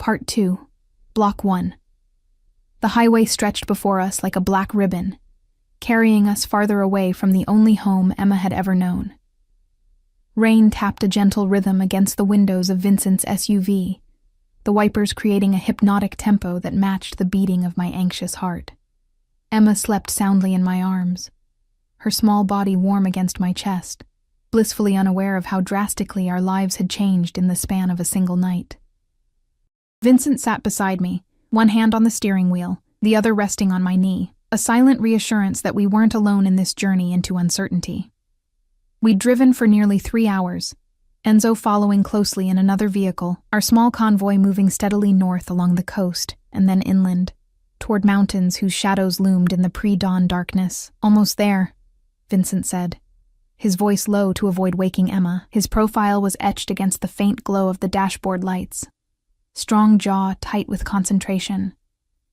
Part 2, Block 1. The highway stretched before us like a black ribbon, carrying us farther away from the only home Emma had ever known. Rain tapped a gentle rhythm against the windows of Vincent's SUV, the wipers creating a hypnotic tempo that matched the beating of my anxious heart. Emma slept soundly in my arms, her small body warm against my chest, blissfully unaware of how drastically our lives had changed in the span of a single night. Vincent sat beside me, one hand on the steering wheel, the other resting on my knee, a silent reassurance that we weren't alone in this journey into uncertainty. We'd driven for nearly 3 hours, Enzo following closely in another vehicle, our small convoy moving steadily north along the coast and then inland, toward mountains whose shadows loomed in the pre-dawn darkness. "Almost there," Vincent said, his voice low to avoid waking Emma. His profile was etched against the faint glow of the dashboard lights. Strong jaw tight with concentration,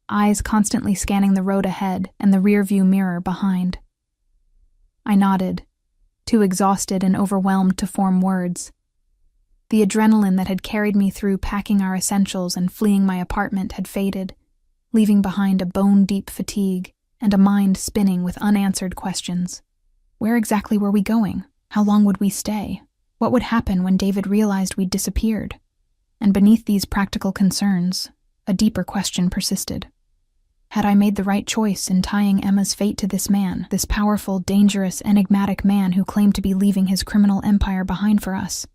eyes constantly scanning the road ahead and the rearview mirror behind. I nodded, too exhausted and overwhelmed to form words. The adrenaline that had carried me through packing our essentials and fleeing my apartment had faded, leaving behind a bone-deep fatigue and a mind spinning with unanswered questions. Where exactly were we going? How long would we stay? What would happen when David realized we'd disappeared? And beneath these practical concerns, a deeper question persisted. Had I made the right choice in tying Emma's fate to this man, this powerful, dangerous, enigmatic man who claimed to be leaving his criminal empire behind for us?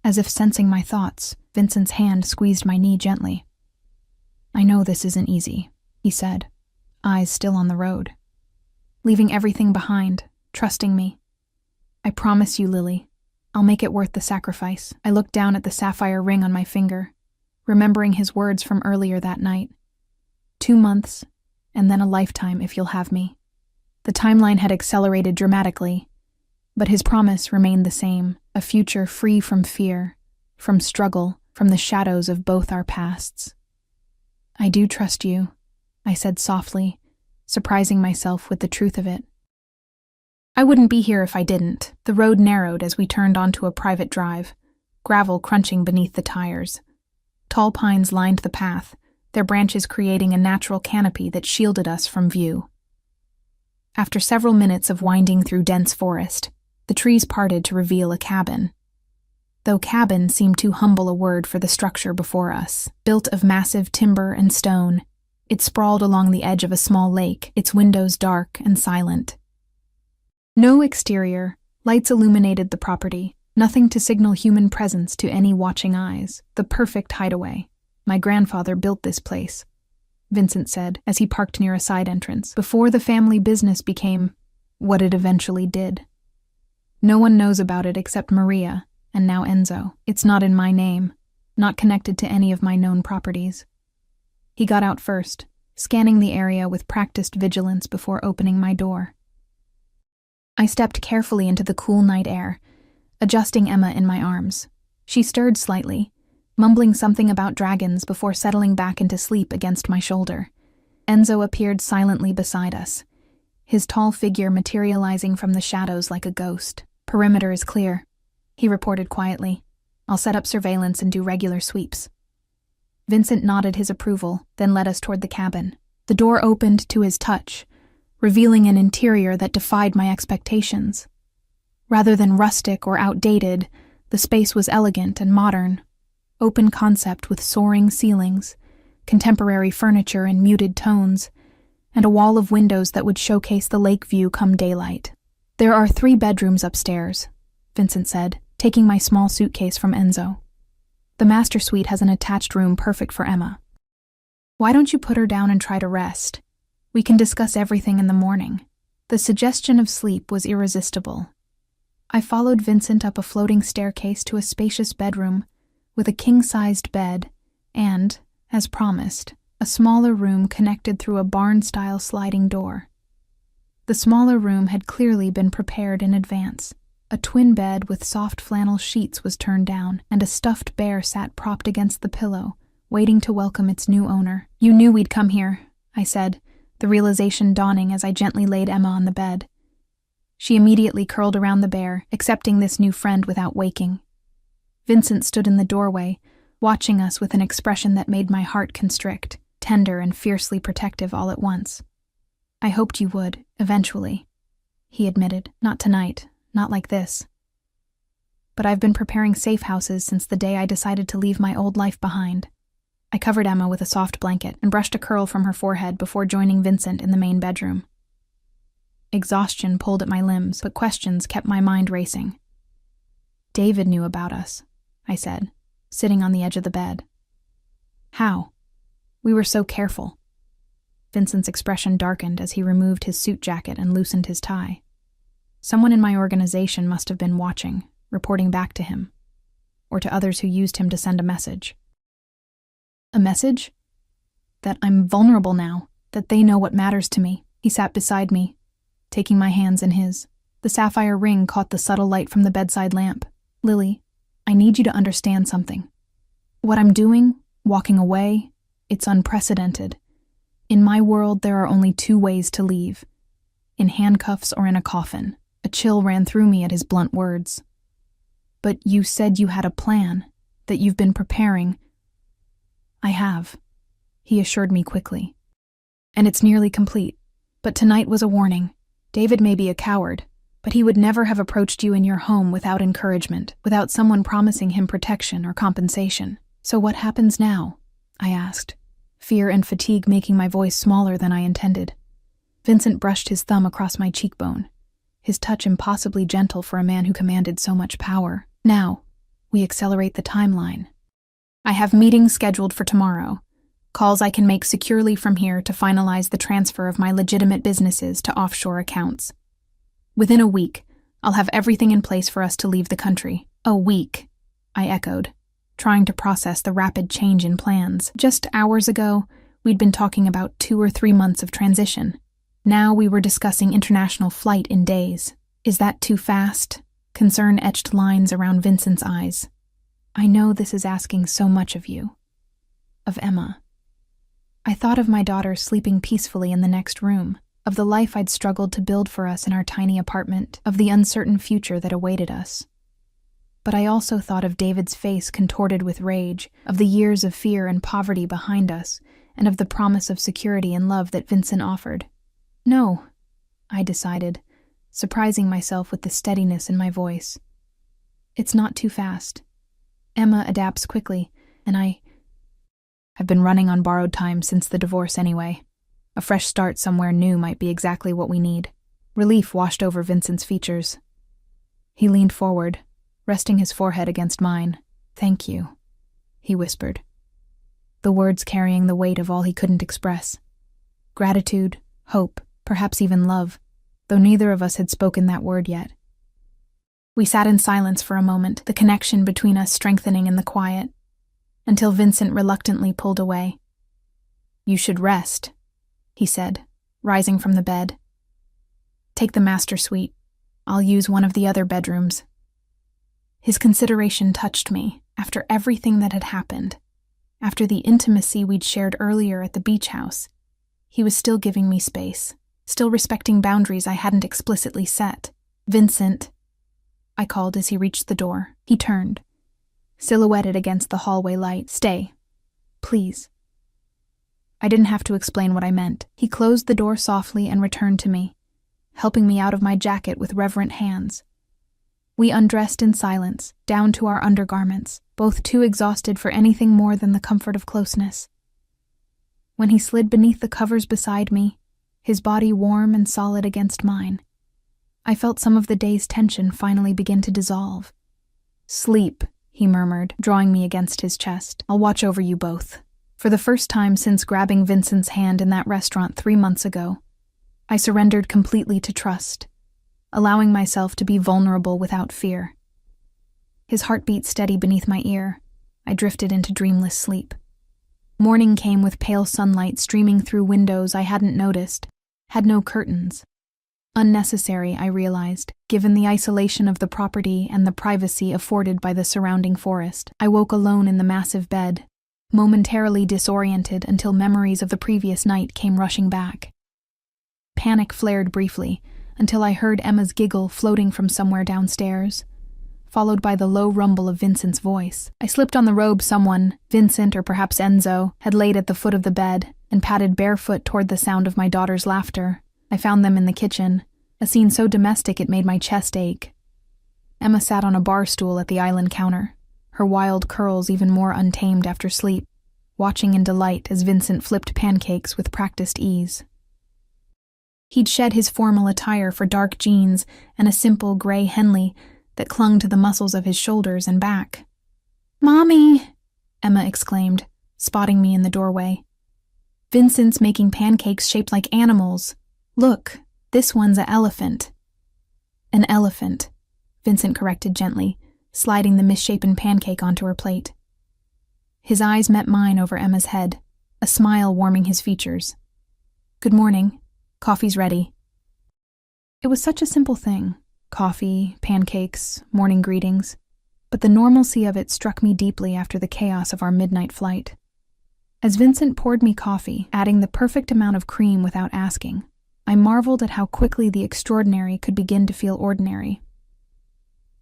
As if sensing my thoughts, Vincent's hand squeezed my knee gently. "I know this isn't easy," he said, eyes still on the road. "Leaving everything behind, trusting me. I promise you, Lily, I'll make it worth the sacrifice." I looked down at the sapphire ring on my finger, remembering his words from earlier that night. 2 months, and then a lifetime if you'll have me. The timeline had accelerated dramatically, but his promise remained the same, a future free from fear, from struggle, from the shadows of both our pasts. "I do trust you," I said softly, surprising myself with the truth of it. I wouldn't be here if I didn't. The road narrowed as we turned onto a private drive, gravel crunching beneath the tires. Tall pines lined the path, their branches creating a natural canopy that shielded us from view. After several minutes of winding through dense forest, the trees parted to reveal a cabin. Though cabin seemed too humble a word for the structure before us. Built of massive timber and stone, it sprawled along the edge of a small lake, its windows dark and silent. No exterior, lights illuminated the property, nothing to signal human presence to any watching eyes. The perfect hideaway. "My grandfather built this place," Vincent said as he parked near a side entrance, "before the family business became what it eventually did. No one knows about it except Maria, and now Enzo. It's not in my name, not connected to any of my known properties." He got out first, scanning the area with practiced vigilance before opening my door. I stepped carefully into the cool night air, adjusting Emma in my arms. She stirred slightly, mumbling something about dragons before settling back into sleep against my shoulder. Enzo appeared silently beside us, his tall figure materializing from the shadows like a ghost. "Perimeter is clear," he reported quietly. "I'll set up surveillance and do regular sweeps." Vincent nodded his approval, then led us toward the cabin. The door opened to his touch, revealing an interior that defied my expectations. Rather than rustic or outdated, the space was elegant and modern, open concept with soaring ceilings, contemporary furniture in muted tones, and a wall of windows that would showcase the lake view come daylight. "There are 3 bedrooms upstairs," Vincent said, taking my small suitcase from Enzo. "The master suite has an attached room perfect for Emma. Why don't you put her down and try to rest? We can discuss everything in the morning." The suggestion of sleep was irresistible. I followed Vincent up a floating staircase to a spacious bedroom with a king-sized bed and, as promised, a smaller room connected through a barn-style sliding door. The smaller room had clearly been prepared in advance. A twin bed with soft flannel sheets was turned down, and a stuffed bear sat propped against the pillow, waiting to welcome its new owner. "You knew we'd come here," I said, the realization dawning as I gently laid Emma on the bed. She immediately curled around the bear, accepting this new friend without waking. Vincent stood in the doorway, watching us with an expression that made my heart constrict, tender and fiercely protective all at once. "I hoped you would, eventually," he admitted. "Not tonight, not like this. But I've been preparing safe houses since the day I decided to leave my old life behind." I covered Emma with a soft blanket and brushed a curl from her forehead before joining Vincent in the main bedroom. Exhaustion pulled at my limbs, but questions kept my mind racing. "David knew about us," I said, sitting on the edge of the bed. "How? We were so careful." Vincent's expression darkened as he removed his suit jacket and loosened his tie. Someone in my organization must have been watching, reporting back to him, or to others who used him to send a message. "A message? That I'm vulnerable now, that they know what matters to me." He sat beside me, taking my hands in his. The sapphire ring caught the subtle light from the bedside lamp. "Lily, I need you to understand something. What I'm doing, walking away, it's unprecedented. In my world, there are only two ways to leave: in handcuffs or in a coffin." A chill ran through me at his blunt words. "But you said you had a plan, that you've been preparing." "I have," he assured me quickly. "And it's nearly complete. But tonight was a warning. David may be a coward, but he would never have approached you in your home without encouragement, without someone promising him protection or compensation. So what happens now?" I asked, fear and fatigue making my voice smaller than I intended. Vincent brushed his thumb across my cheekbone, his touch impossibly gentle for a man who commanded so much power. "Now, we accelerate the timeline. I have meetings scheduled for tomorrow, calls I can make securely from here to finalize the transfer of my legitimate businesses to offshore accounts. Within a week, I'll have everything in place for us to leave the country." "A week," I echoed, trying to process the rapid change in plans. Just hours ago, we'd been talking about 2 or 3 months of transition. Now we were discussing international flight in days. "Is that too fast?" Concern etched lines around Vincent's eyes. "I know this is asking so much of you." Of Emma. I thought of my daughter sleeping peacefully in the next room, of the life I'd struggled to build for us in our tiny apartment, of the uncertain future that awaited us. But I also thought of David's face contorted with rage, of the years of fear and poverty behind us, and of the promise of security and love that Vincent offered. "No," I decided, surprising myself with the steadiness in my voice. "It's not too fast. Emma adapts quickly, and I've been running on borrowed time since the divorce anyway. A fresh start somewhere new might be exactly what we need." Relief washed over Vincent's features. He leaned forward, resting his forehead against mine. "Thank you," he whispered, the words carrying the weight of all he couldn't express. Gratitude, hope, perhaps even love, though neither of us had spoken that word yet. We sat in silence for a moment, the connection between us strengthening in the quiet, until Vincent reluctantly pulled away. "You should rest," he said, rising from the bed. "Take the master suite. I'll use one of the other bedrooms." His consideration touched me, after everything that had happened. After the intimacy we'd shared earlier at the beach house, he was still giving me space, still respecting boundaries I hadn't explicitly set. "Vincent," I called as he reached the door. He turned, silhouetted against the hallway light. "Stay, please." I didn't have to explain what I meant. He closed the door softly and returned to me, helping me out of my jacket with reverent hands. We undressed in silence, down to our undergarments, both too exhausted for anything more than the comfort of closeness. When he slid beneath the covers beside me, his body warm and solid against mine, I felt some of the day's tension finally begin to dissolve. "Sleep," he murmured, drawing me against his chest. "I'll watch over you both." For the first time since grabbing Vincent's hand in that restaurant 3 months ago, I surrendered completely to trust, allowing myself to be vulnerable without fear. His heartbeat steady beneath my ear, I drifted into dreamless sleep. Morning came with pale sunlight streaming through windows I hadn't noticed, had no curtains. Unnecessary, I realized, given the isolation of the property and the privacy afforded by the surrounding forest. I woke alone in the massive bed, momentarily disoriented until memories of the previous night came rushing back. Panic flared briefly, until I heard Emma's giggle floating from somewhere downstairs. followed by the low rumble of Vincent's voice. I slipped on the robe someone, Vincent or perhaps Enzo, had laid at the foot of the bed and padded barefoot toward the sound of my daughter's laughter. I found them in the kitchen, a scene so domestic it made my chest ache. Emma sat on a bar stool at the island counter, her wild curls even more untamed after sleep, watching in delight as Vincent flipped pancakes with practiced ease. He'd shed his formal attire for dark jeans and a simple gray Henley that clung to the muscles of his shoulders and back. "Mommy!" Emma exclaimed, spotting me in the doorway. "Vincent's making pancakes shaped like animals. Look, this one's an elephant." "An elephant," Vincent corrected gently, sliding the misshapen pancake onto her plate. His eyes met mine over Emma's head, a smile warming his features. "Good morning. Coffee's ready." It was such a simple thing. Coffee, pancakes, morning greetings. But the normalcy of it struck me deeply after the chaos of our midnight flight. As Vincent poured me coffee, adding the perfect amount of cream without asking, I marveled at how quickly the extraordinary could begin to feel ordinary.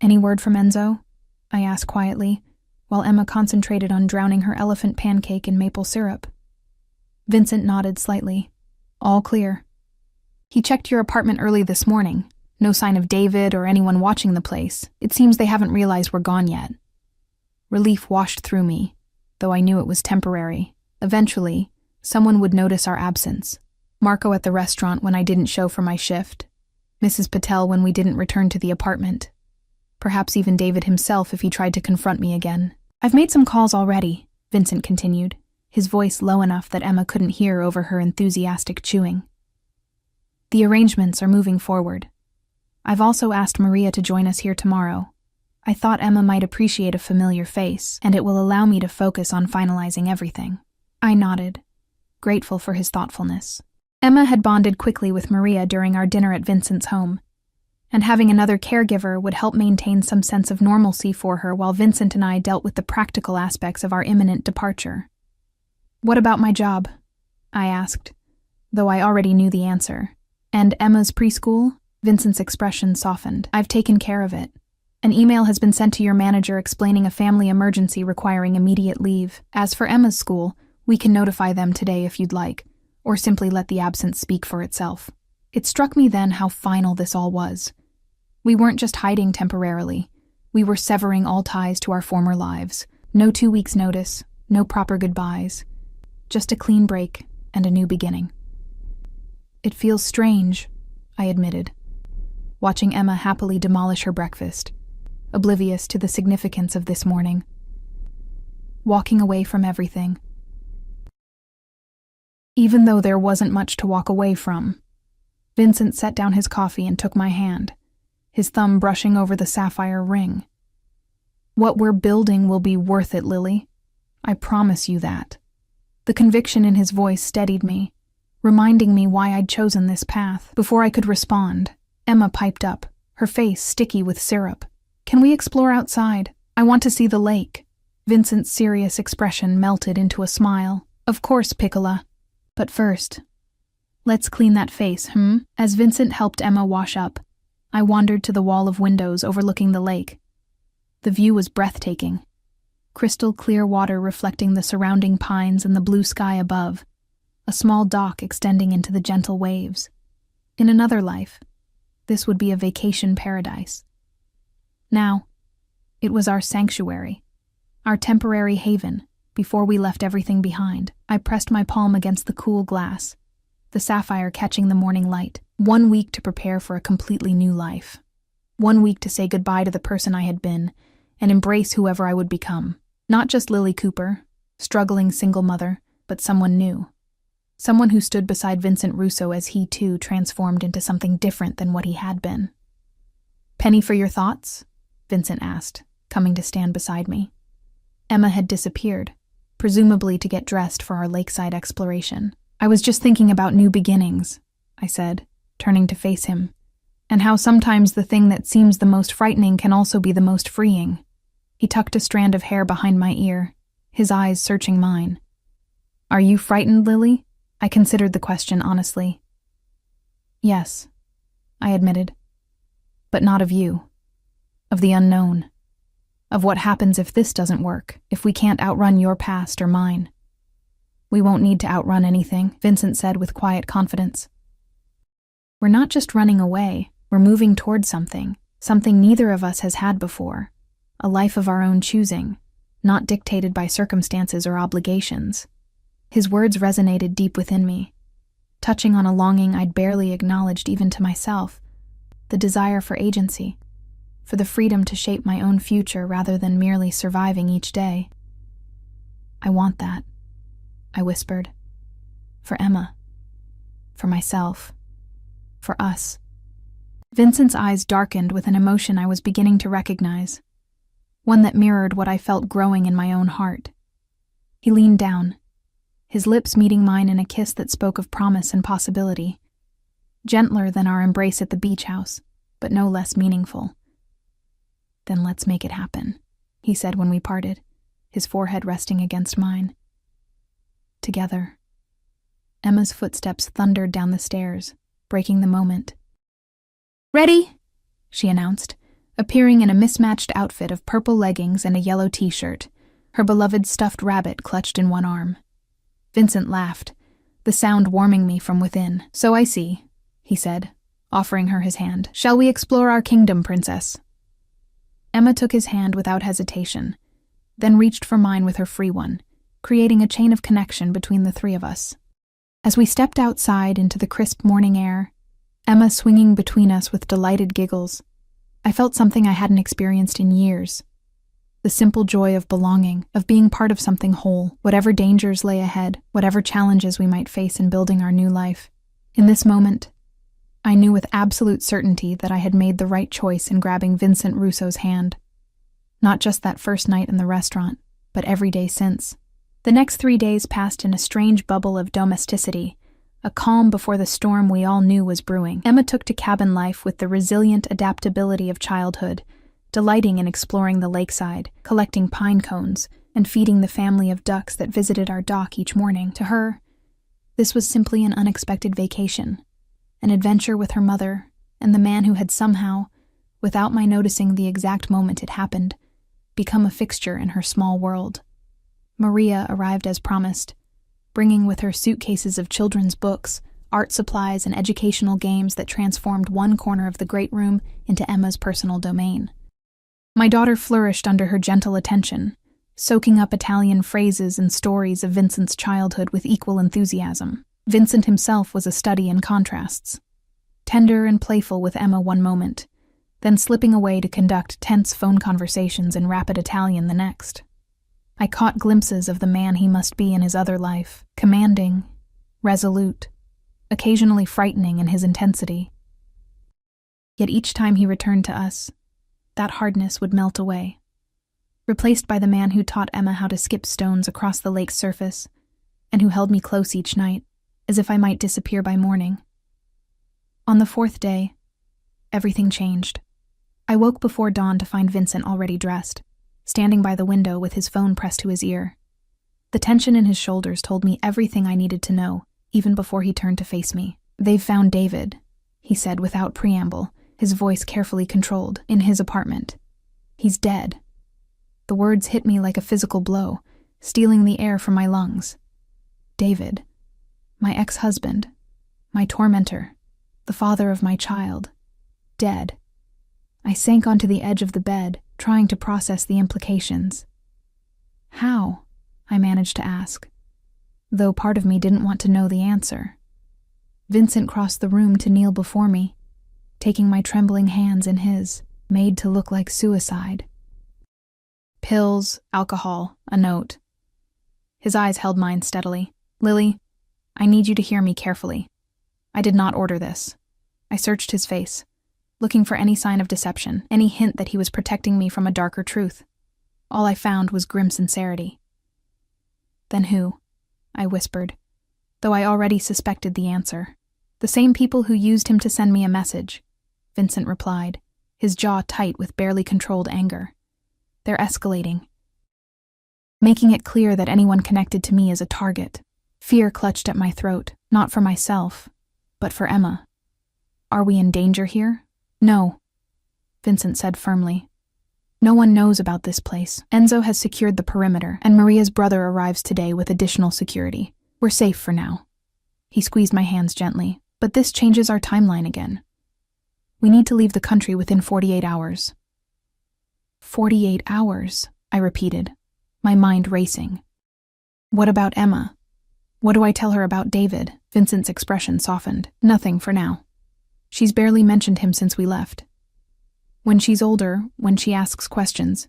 "Any word from Enzo?" I asked quietly, while Emma concentrated on drowning her elephant pancake in maple syrup. Vincent nodded slightly. "All clear. He checked your apartment early this morning. No sign of David or anyone watching the place. It seems they haven't realized we're gone yet." Relief washed through me, though I knew it was temporary. Eventually, someone would notice our absence. Marco at the restaurant when I didn't show for my shift. Mrs. Patel when we didn't return to the apartment. Perhaps even David himself if he tried to confront me again. "I've made some calls already," Vincent continued, his voice low enough that Emma couldn't hear over her enthusiastic chewing. "The arrangements are moving forward. I've also asked Maria to join us here tomorrow. I thought Emma might appreciate a familiar face, and it will allow me to focus on finalizing everything." I nodded, grateful for his thoughtfulness. Emma had bonded quickly with Maria during our dinner at Vincent's home, and having another caregiver would help maintain some sense of normalcy for her while Vincent and I dealt with the practical aspects of our imminent departure. "What about my job?" I asked, though I already knew the answer. "And Emma's preschool?" Vincent's expression softened. "I've taken care of it. An email has been sent to your manager explaining a family emergency requiring immediate leave. As for Emma's school, we can notify them today if you'd like, or simply let the absence speak for itself." It struck me then how final this all was. We weren't just hiding temporarily. We were severing all ties to our former lives. No 2 weeks' notice, no proper goodbyes. Just a clean break and a new beginning. "It feels strange," I admitted, watching Emma happily demolish her breakfast, oblivious to the significance of this morning. Walking away from everything. Even though there wasn't much to walk away from, Vincent set down his coffee and took my hand, his thumb brushing over the sapphire ring. "What we're building will be worth it, Lily. I promise you that." The conviction in his voice steadied me, reminding me why I'd chosen this path. Before I could respond, Emma piped up, her face sticky with syrup. "Can we explore outside? I want to see the lake." Vincent's serious expression melted into a smile. "Of course, Piccola. But first, let's clean that face, As Vincent helped Emma wash up, I wandered to the wall of windows overlooking the lake. The view was breathtaking. Crystal clear water reflecting the surrounding pines and the blue sky above. A small dock extending into the gentle waves. In another life, this would be a vacation paradise. Now, it was our sanctuary, our temporary haven, before we left everything behind. I pressed my palm against the cool glass, the sapphire catching the morning light. 1 week to prepare for a completely new life. 1 week to say goodbye to the person I had been and embrace whoever I would become. Not just Lily Cooper, struggling single mother, but someone new. Someone who stood beside Vincent Russo as he too transformed into something different than what he had been. "Penny for your thoughts?" Vincent asked, coming to stand beside me. Emma had disappeared, presumably to get dressed for our lakeside exploration. "I was just thinking about new beginnings," I said, turning to face him, "and how sometimes the thing that seems the most frightening can also be the most freeing." He tucked a strand of hair behind my ear, his eyes searching mine. "Are you frightened, Lily?" I considered the question honestly. "Yes," I admitted. "But not of you. Of the unknown." Of what happens if this doesn't work, if we can't outrun your past or mine. We won't need to outrun anything, Vincent said with quiet confidence. We're not just running away, we're moving toward something neither of us has had before, a life of our own choosing, not dictated by circumstances or obligations. His words resonated deep within me, touching on a longing I'd barely acknowledged even to myself, the desire for agency, for the freedom to shape my own future rather than merely surviving each day. I want that, I whispered. For Emma. For myself. For us. Vincent's eyes darkened with an emotion I was beginning to recognize, one that mirrored what I felt growing in my own heart. He leaned down, his lips meeting mine in a kiss that spoke of promise and possibility, gentler than our embrace at the beach house, but no less meaningful. Then let's make it happen, he said when we parted, his forehead resting against mine. Together. Emma's footsteps thundered down the stairs, breaking the moment. Ready? She announced, appearing in a mismatched outfit of purple leggings and a yellow t-shirt, her beloved stuffed rabbit clutched in one arm. Vincent laughed, the sound warming me from within. So I see, he said, offering her his hand. Shall we explore our kingdom, princess? Emma took his hand without hesitation, then reached for mine with her free one, creating a chain of connection between the three of us. As we stepped outside into the crisp morning air, Emma swinging between us with delighted giggles, I felt something I hadn't experienced in years. The simple joy of belonging, of being part of something whole, whatever dangers lay ahead, whatever challenges we might face in building our new life. In this moment, I knew with absolute certainty that I had made the right choice in grabbing Vincent Russo's hand. Not just that first night in the restaurant, but every day since. The next 3 days passed in a strange bubble of domesticity, a calm before the storm we all knew was brewing. Emma took to cabin life with the resilient adaptability of childhood, delighting in exploring the lakeside, collecting pine cones, and feeding the family of ducks that visited our dock each morning. To her, this was simply an unexpected vacation, an adventure with her mother and the man who had somehow, without my noticing the exact moment it happened, become a fixture in her small world. Maria arrived as promised, bringing with her suitcases of children's books, art supplies, and educational games that transformed one corner of the great room into Emma's personal domain. My daughter flourished under her gentle attention, soaking up Italian phrases and stories of Vincent's childhood with equal enthusiasm. Vincent himself was a study in contrasts, tender and playful with Emma one moment, then slipping away to conduct tense phone conversations in rapid Italian the next. I caught glimpses of the man he must be in his other life, commanding, resolute, occasionally frightening in his intensity. Yet each time he returned to us, that hardness would melt away, replaced by the man who taught Emma how to skip stones across the lake's surface, and who held me close each night, as if I might disappear by morning. On the 4th day, everything changed. I woke before dawn to find Vincent already dressed, standing by the window with his phone pressed to his ear. The tension in his shoulders told me everything I needed to know, even before he turned to face me. "They've found David," he said without preamble, his voice carefully controlled, "in his apartment. He's dead." The words hit me like a physical blow, stealing the air from my lungs. David, my ex-husband, my tormentor, the father of my child, dead. I sank onto the edge of the bed, trying to process the implications. How? I managed to ask, though part of me didn't want to know the answer. Vincent crossed the room to kneel before me, taking my trembling hands in his, made to look like suicide. Pills, alcohol, a note. His eyes held mine steadily. "Lily, I need you to hear me carefully. I did not order this." I searched his face, looking for any sign of deception, any hint that he was protecting me from a darker truth. All I found was grim sincerity. "Then who?" I whispered, though I already suspected the answer. "The same people who used him to send me a message," Vincent replied, his jaw tight with barely controlled anger. "They're escalating, making it clear that anyone connected to me is a target." Fear clutched at my throat, not for myself, but for Emma. "Are we in danger here?" "No," Vincent said firmly. No one knows about this place. Enzo has secured the perimeter, and Maria's brother arrives today with additional security. We're safe for now. He squeezed my hands gently. But this changes our timeline again. We need to leave the country within 48 hours. 48 hours, I repeated, my mind racing. What about Emma? What do I tell her about David? Vincent's expression softened. Nothing for now. She's barely mentioned him since we left. When she's older, when she asks questions,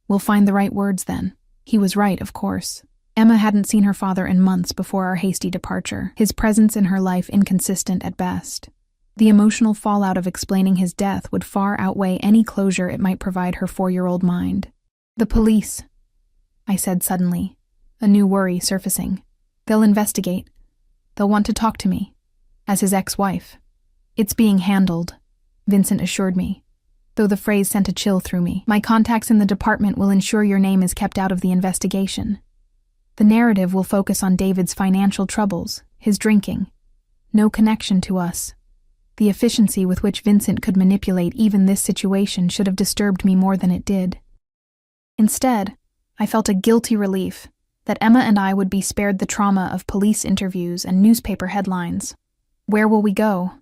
we'll find the right words then. He was right, of course. Emma hadn't seen her father in months before our hasty departure, his presence in her life inconsistent at best. The emotional fallout of explaining his death would far outweigh any closure it might provide her 4-year-old mind. The police, I said suddenly, a new worry surfacing. They'll investigate. They'll want to talk to me, as his ex-wife. It's being handled, Vincent assured me, though the phrase sent a chill through me. My contacts in the department will ensure your name is kept out of the investigation. The narrative will focus on David's financial troubles, his drinking. No connection to us. The efficiency with which Vincent could manipulate even this situation should have disturbed me more than it did. Instead, I felt a guilty relief that Emma and I would be spared the trauma of police interviews and newspaper headlines. Where will we go?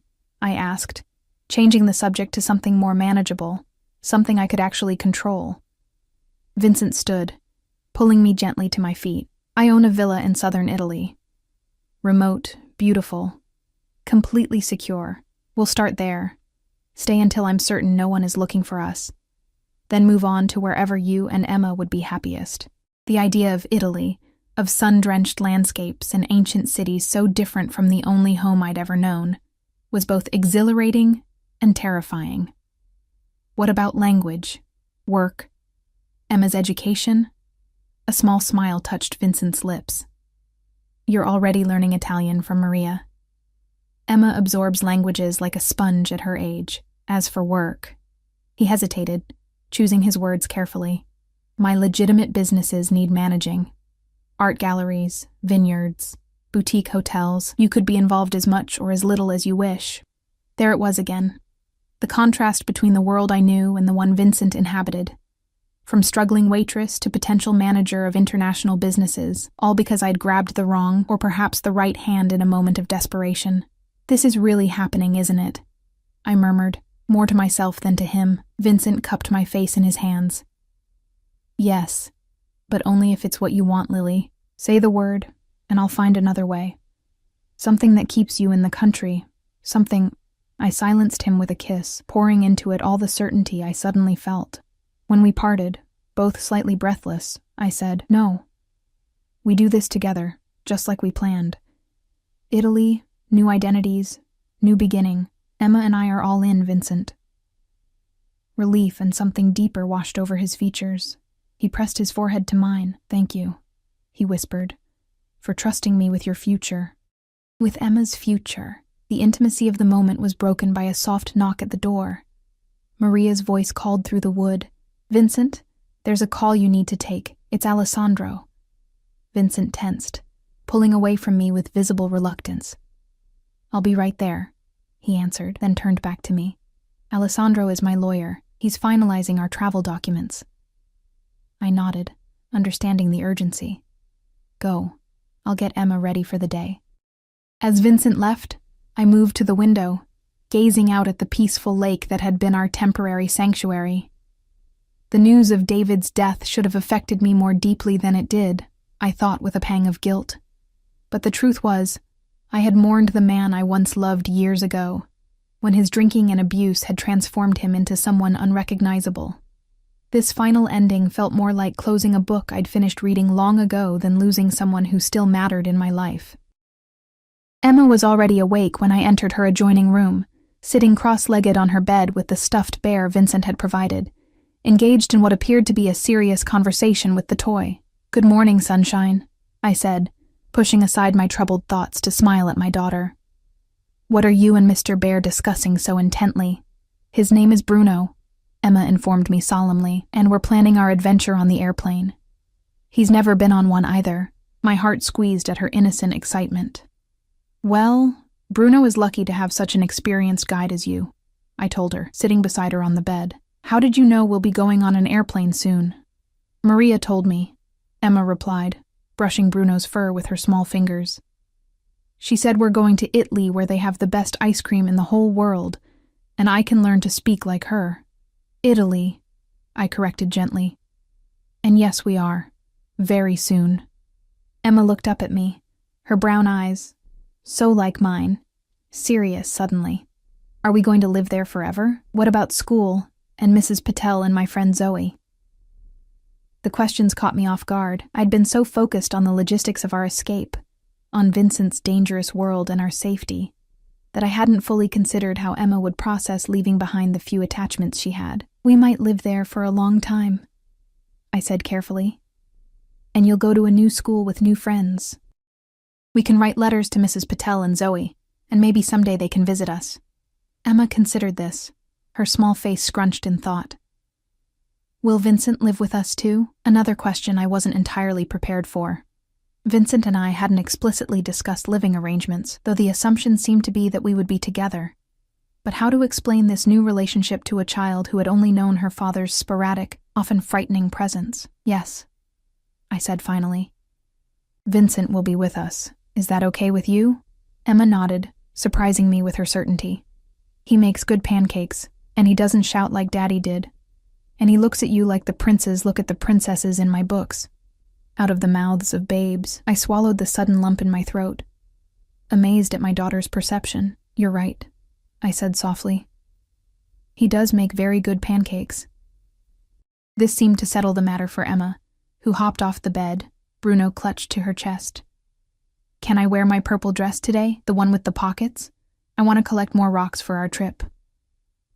I asked, changing the subject to something more manageable, something I could actually control. Vincent stood, pulling me gently to my feet. I own a villa in southern Italy. Remote, beautiful, completely secure. We'll start there. Stay until I'm certain no one is looking for us. Then move on to wherever you and Emma would be happiest. The idea of Italy, of sun-drenched landscapes and ancient cities so different from the only home I'd ever known, was both exhilarating and terrifying. What about language, work, Emma's education? A small smile touched Vincent's lips. You're already learning Italian from Maria. Emma absorbs languages like a sponge at her age. As for work, he hesitated, choosing his words carefully. My legitimate businesses need managing. Art galleries, vineyards, boutique hotels. You could be involved as much or as little as you wish. There it was again. The contrast between the world I knew and the one Vincent inhabited. From struggling waitress to potential manager of international businesses, all because I'd grabbed the wrong or perhaps the right hand in a moment of desperation. This is really happening, isn't it? I murmured, more to myself than to him. Vincent cupped my face in his hands. Yes, but only if it's what you want, Lily. Say the word, and I'll find another way. Something that keeps you in the country. Something... I silenced him with a kiss, pouring into it all the certainty I suddenly felt. When we parted, both slightly breathless, I said, No. We do this together, just like we planned. Italy, new identities, new beginning. Emma and I are all in, Vincent. Relief and something deeper washed over his features. He pressed his forehead to mine. Thank you, he whispered, for trusting me with your future. With Emma's future, the intimacy of the moment was broken by a soft knock at the door. Maria's voice called through the wood. Vincent, there's a call you need to take. It's Alessandro. Vincent tensed, pulling away from me with visible reluctance. I'll be right there, he answered, then turned back to me. Alessandro is my lawyer. He's finalizing our travel documents. I nodded, understanding the urgency. Go. I'll get Emma ready for the day. As Vincent left, I moved to the window, gazing out at the peaceful lake that had been our temporary sanctuary. The news of David's death should have affected me more deeply than it did, I thought with a pang of guilt. But the truth was, I had mourned the man I once loved years ago, when his drinking and abuse had transformed him into someone unrecognizable. This final ending felt more like closing a book I'd finished reading long ago than losing someone who still mattered in my life. Emma was already awake when I entered her adjoining room, sitting cross-legged on her bed with the stuffed bear Vincent had provided, engaged in what appeared to be a serious conversation with the toy. Good morning, sunshine, I said, pushing aside my troubled thoughts to smile at my daughter. What are you and Mr. Bear discussing so intently? His name is Bruno, Emma informed me solemnly, and we're planning our adventure on the airplane. He's never been on one either. My heart squeezed at her innocent excitement. Well, Bruno is lucky to have such an experienced guide as you, I told her, sitting beside her on the bed. How did you know we'll be going on an airplane soon? Maria told me, Emma replied, brushing Bruno's fur with her small fingers. She said we're going to Italy where they have the best ice cream in the whole world, and I can learn to speak like her. Italy, I corrected gently. And yes, we are. Very soon. Emma looked up at me, her brown eyes, so like mine, serious suddenly. Are we going to live there forever? What about school, and Mrs. Patel and my friend Zoe? The questions caught me off guard. I'd been so focused on the logistics of our escape, on Vincent's dangerous world and our safety, that I hadn't fully considered how Emma would process leaving behind the few attachments she had. We might live there for a long time, I said carefully. And you'll go to a new school with new friends. We can write letters to Mrs. Patel and Zoe, and maybe someday they can visit us. Emma considered this, her small face scrunched in thought. Will Vincent live with us too? Another question I wasn't entirely prepared for. Vincent and I hadn't explicitly discussed living arrangements, though the assumption seemed to be that we would be together. But how to explain this new relationship to a child who had only known her father's sporadic, often frightening presence? Yes, I said finally. Vincent will be with us. Is that okay with you? Emma nodded, surprising me with her certainty. He makes good pancakes, and he doesn't shout like Daddy did. And he looks at you like the princes look at the princesses in my books. Out of the mouths of babes, I swallowed the sudden lump in my throat. Amazed at my daughter's perception. You're right, I said softly. He does make very good pancakes. This seemed to settle the matter for Emma, who hopped off the bed, Bruno clutched to her chest. Can I wear my purple dress today, the one with the pockets? I want to collect more rocks for our trip.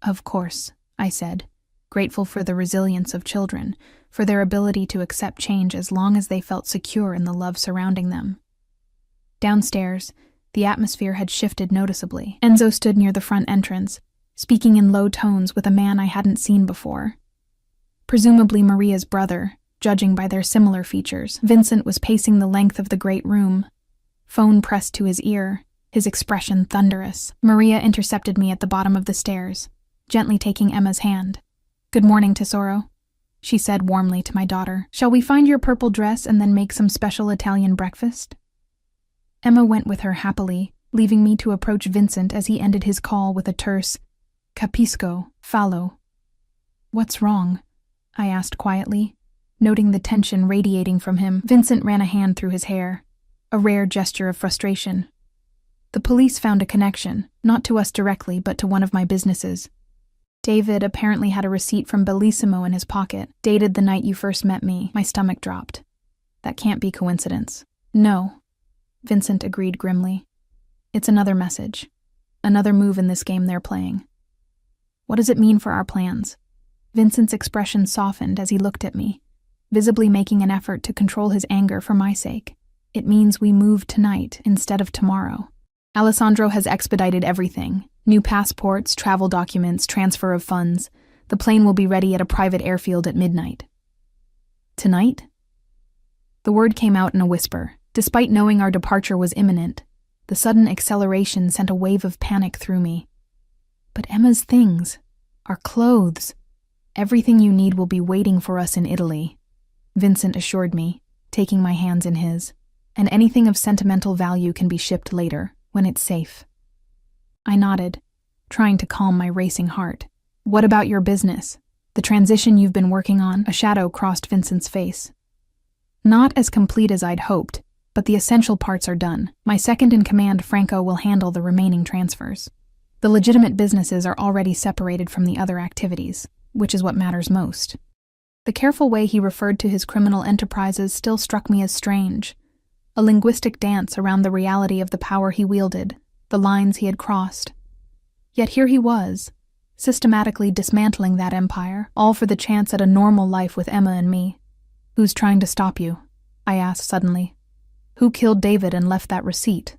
Of course, I said, grateful for the resilience of children, for their ability to accept change as long as they felt secure in the love surrounding them. Downstairs, the atmosphere had shifted noticeably. Enzo stood near the front entrance, speaking in low tones with a man I hadn't seen before. Presumably Maria's brother, judging by their similar features. Vincent was pacing the length of the great room, phone pressed to his ear, his expression thunderous. Maria intercepted me at the bottom of the stairs, gently taking Emma's hand. Good morning, Tesoro, she said warmly to my daughter. Shall we find your purple dress and then make some special Italian breakfast? Emma went with her happily, leaving me to approach Vincent as he ended his call with a terse, Capisco, fallo. What's wrong? I asked quietly, noting the tension radiating from him. Vincent ran a hand through his hair, a rare gesture of frustration. The police found a connection, not to us directly, but to one of my businesses. David apparently had a receipt from Bellissimo in his pocket, dated the night you first met me. My stomach dropped. That can't be coincidence. No, Vincent agreed grimly. It's another message. Another move in this game they're playing. What does it mean for our plans? Vincent's expression softened as he looked at me, visibly making an effort to control his anger for my sake. It means we move tonight instead of tomorrow. Alessandro has expedited everything. New passports, travel documents, transfer of funds. The plane will be ready at a private airfield at midnight. Tonight? The word came out in a whisper. Despite knowing our departure was imminent, the sudden acceleration sent a wave of panic through me. But Emma's things, our clothes, everything you need will be waiting for us in Italy, Vincent assured me, taking my hands in his. And anything of sentimental value can be shipped later, when it's safe. I nodded, trying to calm my racing heart. What about your business? The transition you've been working on? A shadow crossed Vincent's face. Not as complete as I'd hoped, but the essential parts are done. My second-in-command, Franco, will handle the remaining transfers. The legitimate businesses are already separated from the other activities, which is what matters most. The careful way he referred to his criminal enterprises still struck me as strange. A linguistic dance around the reality of the power he wielded, the lines he had crossed. Yet here he was, systematically dismantling that empire, all for the chance at a normal life with Emma and me. Who's trying to stop you? I asked suddenly. Who killed David and left that receipt?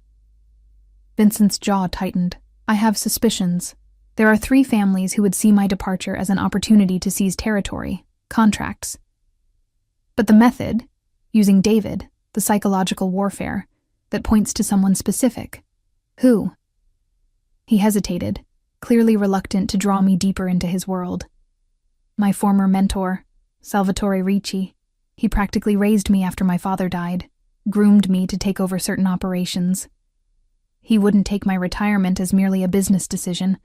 Vincent's jaw tightened. I have suspicions. There are 3 families who would see my departure as an opportunity to seize territory, contracts. But the method, using David, the psychological warfare, that points to someone specific. Who? He hesitated, clearly reluctant to draw me deeper into his world. My former mentor, Salvatore Ricci. He practically raised me after my father died, groomed me to take over certain operations. He wouldn't take my retirement as merely a business decision.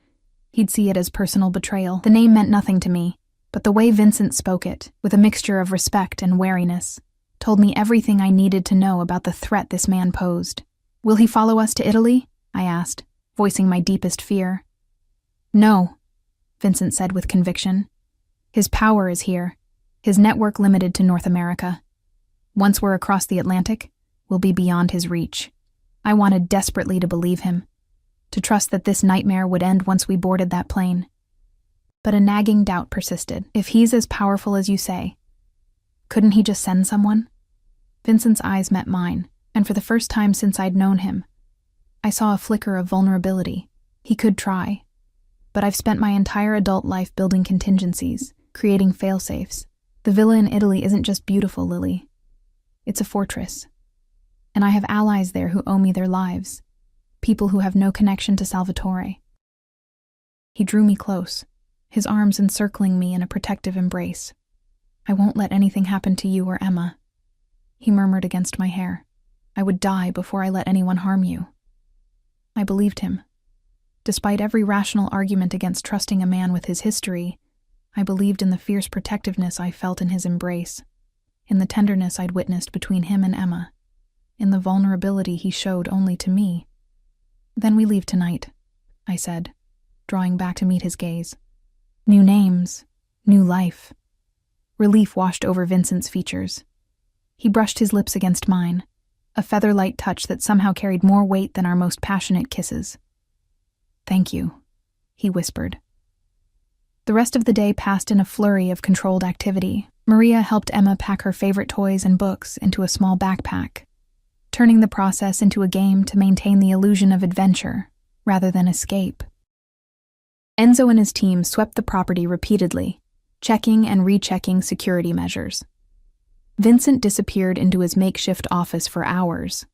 He'd see it as personal betrayal. The name meant nothing to me, but the way Vincent spoke it, with a mixture of respect and wariness, told me everything I needed to know about the threat this man posed. "Will he follow us to Italy?" I asked, voicing my deepest fear. "No," Vincent said with conviction. "His power is here, his network limited to North America. Once we're across the Atlantic, we'll be beyond his reach." I wanted desperately to believe him, to trust that this nightmare would end once we boarded that plane. But a nagging doubt persisted. If he's as powerful as you say, couldn't he just send someone? Vincent's eyes met mine, and for the first time since I'd known him, I saw a flicker of vulnerability. He could try, but I've spent my entire adult life building contingencies, creating fail-safes. The villa in Italy isn't just beautiful, Lily. It's a fortress. And I have allies there who owe me their lives, people who have no connection to Salvatore. He drew me close, his arms encircling me in a protective embrace. "I won't let anything happen to you or Emma," he murmured against my hair. "I would die before I let anyone harm you." I believed him. Despite every rational argument against trusting a man with his history, I believed in the fierce protectiveness I felt in his embrace, in the tenderness I'd witnessed between him and Emma, in the vulnerability he showed only to me. "Then we leave tonight," I said, drawing back to meet his gaze. New names, new life. Relief washed over Vincent's features. He brushed his lips against mine, a feather-light touch that somehow carried more weight than our most passionate kisses. "Thank you," he whispered. The rest of the day passed in a flurry of controlled activity. Maria helped Emma pack her favorite toys and books into a small backpack, turning the process into a game to maintain the illusion of adventure rather than escape. Enzo and his team swept the property repeatedly, checking and rechecking security measures. Vincent disappeared into his makeshift office for hours,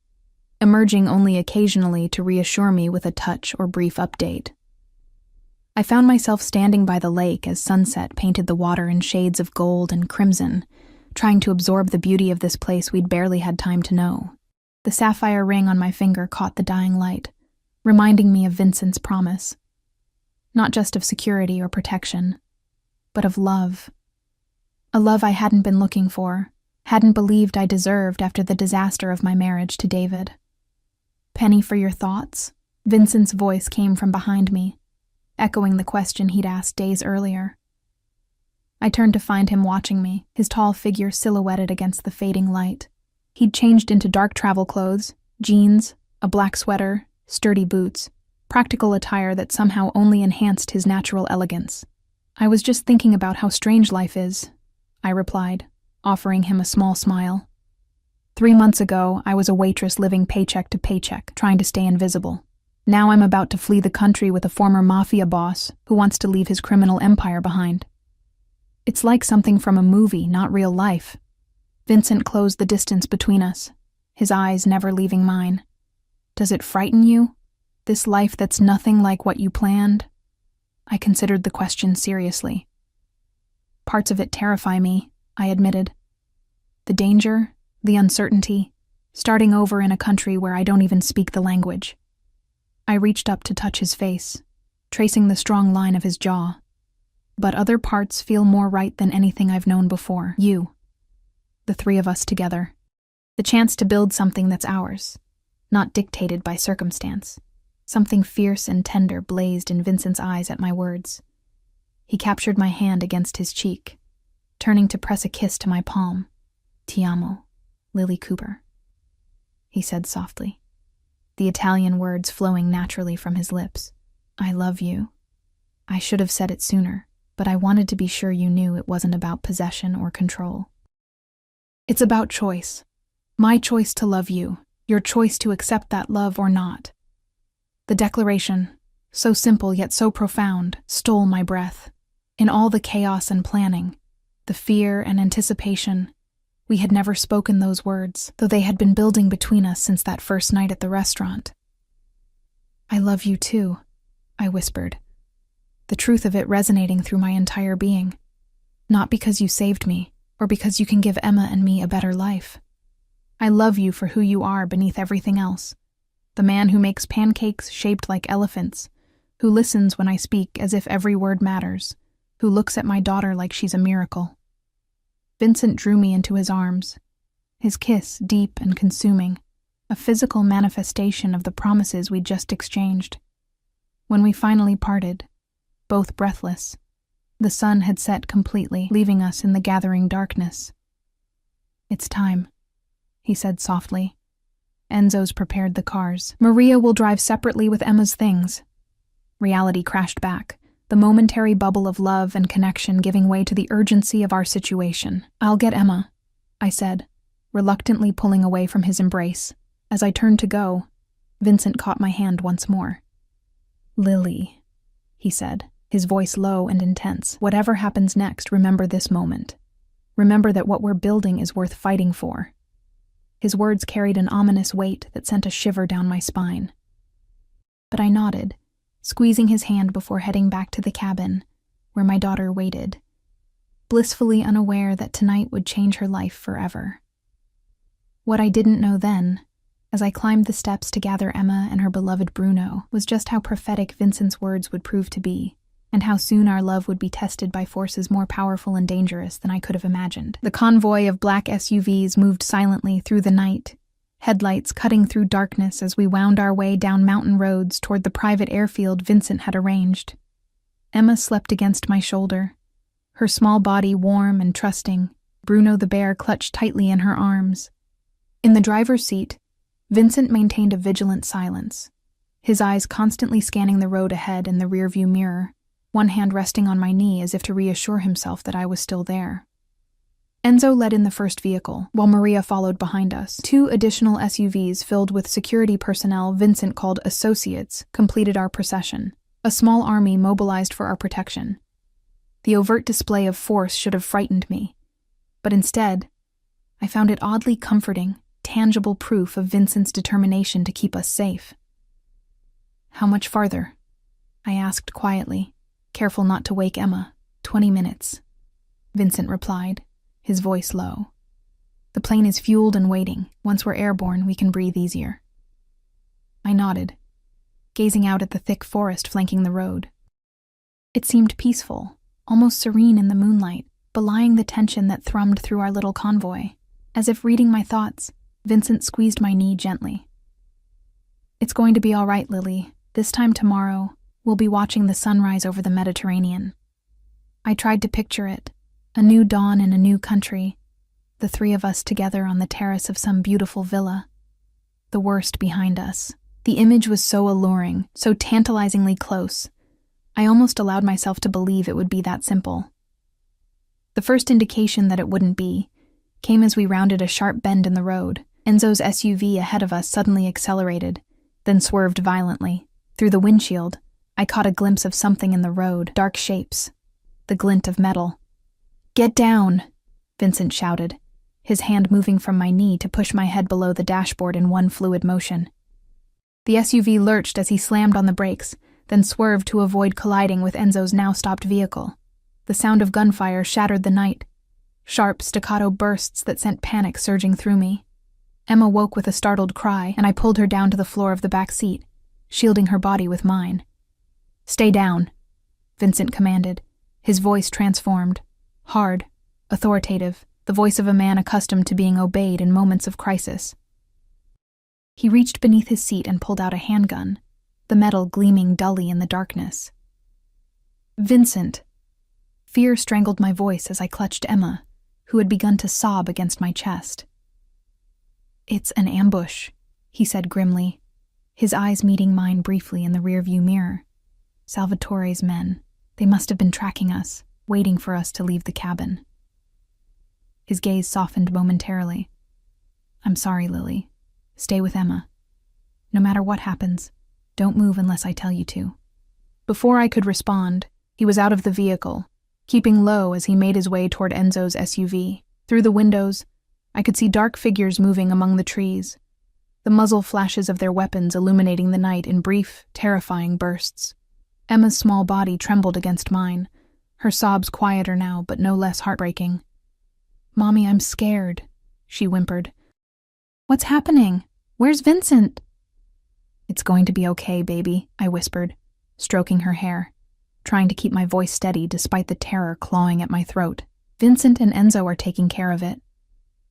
emerging only occasionally to reassure me with a touch or brief update. I found myself standing by the lake as sunset painted the water in shades of gold and crimson, trying to absorb the beauty of this place we'd barely had time to know. The sapphire ring on my finger caught the dying light, reminding me of Vincent's promise. Not just of security or protection, but of love. A love I hadn't been looking for, hadn't believed I deserved after the disaster of my marriage to David. "Penny for your thoughts?" Vincent's voice came from behind me, echoing the question he'd asked days earlier. I turned to find him watching me, his tall figure silhouetted against the fading light. He'd changed into dark travel clothes, jeans, a black sweater, sturdy boots, practical attire that somehow only enhanced his natural elegance. "I was just thinking about how strange life is," I replied, offering him a small smile. 3 months ago, I was a waitress living paycheck to paycheck, trying to stay invisible. Now I'm about to flee the country with a former Mafia boss who wants to leave his criminal empire behind. It's like something from a movie, not real life. Vincent closed the distance between us, his eyes never leaving mine. "Does it frighten you? This life that's nothing like what you planned?" I considered the question seriously. "Parts of it terrify me," I admitted. "The danger, the uncertainty, starting over in a country where I don't even speak the language." I reached up to touch his face, tracing the strong line of his jaw. "But other parts feel more right than anything I've known before. You. The 3 of us together. The chance to build something that's ours, not dictated by circumstance." Something fierce and tender blazed in Vincent's eyes at my words. He captured my hand against his cheek, turning to press a kiss to my palm. "Ti amo, Lily Cooper," he said softly, the Italian words flowing naturally from his lips. "I love you. I should have said it sooner, but I wanted to be sure you knew it wasn't about possession or control. It's about choice. My choice to love you, your choice to accept that love or not." The declaration, so simple yet so profound, stole my breath. In all the chaos and planning, the fear and anticipation, we had never spoken those words, though they had been building between us since that first night at the restaurant. "I love you too," I whispered, the truth of it resonating through my entire being. Not because you saved me, or because you can give Emma and me a better life. I love you for who you are beneath everything else. The man who makes pancakes shaped like elephants, who listens when I speak as if every word matters, who looks at my daughter like she's a miracle. Vincent drew me into his arms, his kiss deep and consuming, a physical manifestation of the promises we'd just exchanged. When we finally parted, both breathless, the sun had set completely, leaving us in the gathering darkness. "It's time," he said softly. "Enzo's prepared the cars. Maria will drive separately with Emma's things." Reality crashed back, the momentary bubble of love and connection giving way to the urgency of our situation. "I'll get Emma," I said, reluctantly pulling away from his embrace. As I turned to go, Vincent caught my hand once more. "Lily," he said, his voice low and intense. "Whatever happens next, remember this moment. Remember that what we're building is worth fighting for." His words carried an ominous weight that sent a shiver down my spine. But I nodded, squeezing his hand before heading back to the cabin, where my daughter waited, blissfully unaware that tonight would change her life forever. What I didn't know then, as I climbed the steps to gather Emma and her beloved Bruno, was just how prophetic Vincent's words would prove to be, and how soon our love would be tested by forces more powerful and dangerous than I could have imagined. The convoy of black SUVs moved silently through the night, headlights cutting through darkness as we wound our way down mountain roads toward the private airfield Vincent had arranged. Emma slept against my shoulder, her small body warm and trusting, Bruno the bear clutched tightly in her arms. In the driver's seat, Vincent maintained a vigilant silence, his eyes constantly scanning the road ahead and the rearview mirror, one hand resting on my knee as if to reassure himself that I was still there. Enzo led in the first vehicle, while Maria followed behind us. 2 additional SUVs filled with security personnel Vincent called associates completed our procession, a small army mobilized for our protection. The overt display of force should have frightened me, but instead, I found it oddly comforting, tangible proof of Vincent's determination to keep us safe. "How much farther?" I asked quietly, careful not to wake Emma. 20 minutes, Vincent replied, his voice low. "The plane is fueled and waiting. Once we're airborne, we can breathe easier." I nodded, gazing out at the thick forest flanking the road. It seemed peaceful, almost serene in the moonlight, belying the tension that thrummed through our little convoy. As if reading my thoughts, Vincent squeezed my knee gently. "It's going to be all right, Lily. This time tomorrow, we'll be watching the sunrise over the Mediterranean." I tried to picture it, a new dawn in a new country, the 3 of us together on the terrace of some beautiful villa. The worst behind us. The image was so alluring, so tantalizingly close. I almost allowed myself to believe it would be that simple. The first indication that it wouldn't be came as we rounded a sharp bend in the road. Enzo's SUV ahead of us suddenly accelerated, then swerved violently. Through the windshield, I caught a glimpse of something in the road, dark shapes, the glint of metal. "Get down!" Vincent shouted, his hand moving from my knee to push my head below the dashboard in one fluid motion. The SUV lurched as he slammed on the brakes, then swerved to avoid colliding with Enzo's now-stopped vehicle. The sound of gunfire shattered the night, sharp staccato bursts that sent panic surging through me. Emma woke with a startled cry, and I pulled her down to the floor of the back seat, shielding her body with mine. "Stay down," Vincent commanded, his voice transformed, hard, authoritative, the voice of a man accustomed to being obeyed in moments of crisis. He reached beneath his seat and pulled out a handgun, the metal gleaming dully in the darkness. "Vincent!" Fear strangled my voice as I clutched Emma, who had begun to sob against my chest. "It's an ambush," he said grimly, his eyes meeting mine briefly in the rearview mirror. "Salvatore's men. They must have been tracking us, waiting for us to leave the cabin." His gaze softened momentarily. "I'm sorry, Lily. Stay with Emma. No matter what happens, don't move unless I tell you to." Before I could respond, he was out of the vehicle, keeping low as he made his way toward Enzo's SUV. Through the windows, I could see dark figures moving among the trees, the muzzle flashes of their weapons illuminating the night in brief, terrifying bursts. Emma's small body trembled against mine, her sobs quieter now but no less heartbreaking. "Mommy, I'm scared," she whimpered. "What's happening? Where's Vincent?" "It's going to be okay, baby," I whispered, stroking her hair, trying to keep my voice steady despite the terror clawing at my throat. "Vincent and Enzo are taking care of it.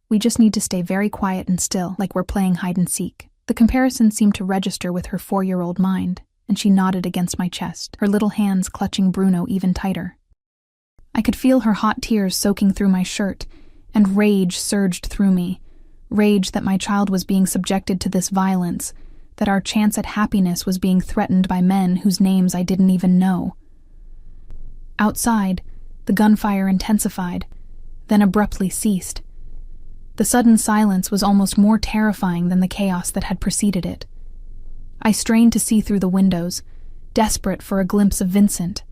We just need to stay very quiet and still, like we're playing hide and seek." The comparison seemed to register with her 4-year-old mind, and she nodded against my chest, her little hands clutching Bruno even tighter. I could feel her hot tears soaking through my shirt, and rage surged through me. Rage that my child was being subjected to this violence, that our chance at happiness was being threatened by men whose names I didn't even know. Outside, the gunfire intensified, then abruptly ceased. The sudden silence was almost more terrifying than the chaos that had preceded it. I strained to see through the windows, desperate for a glimpse of Vincent,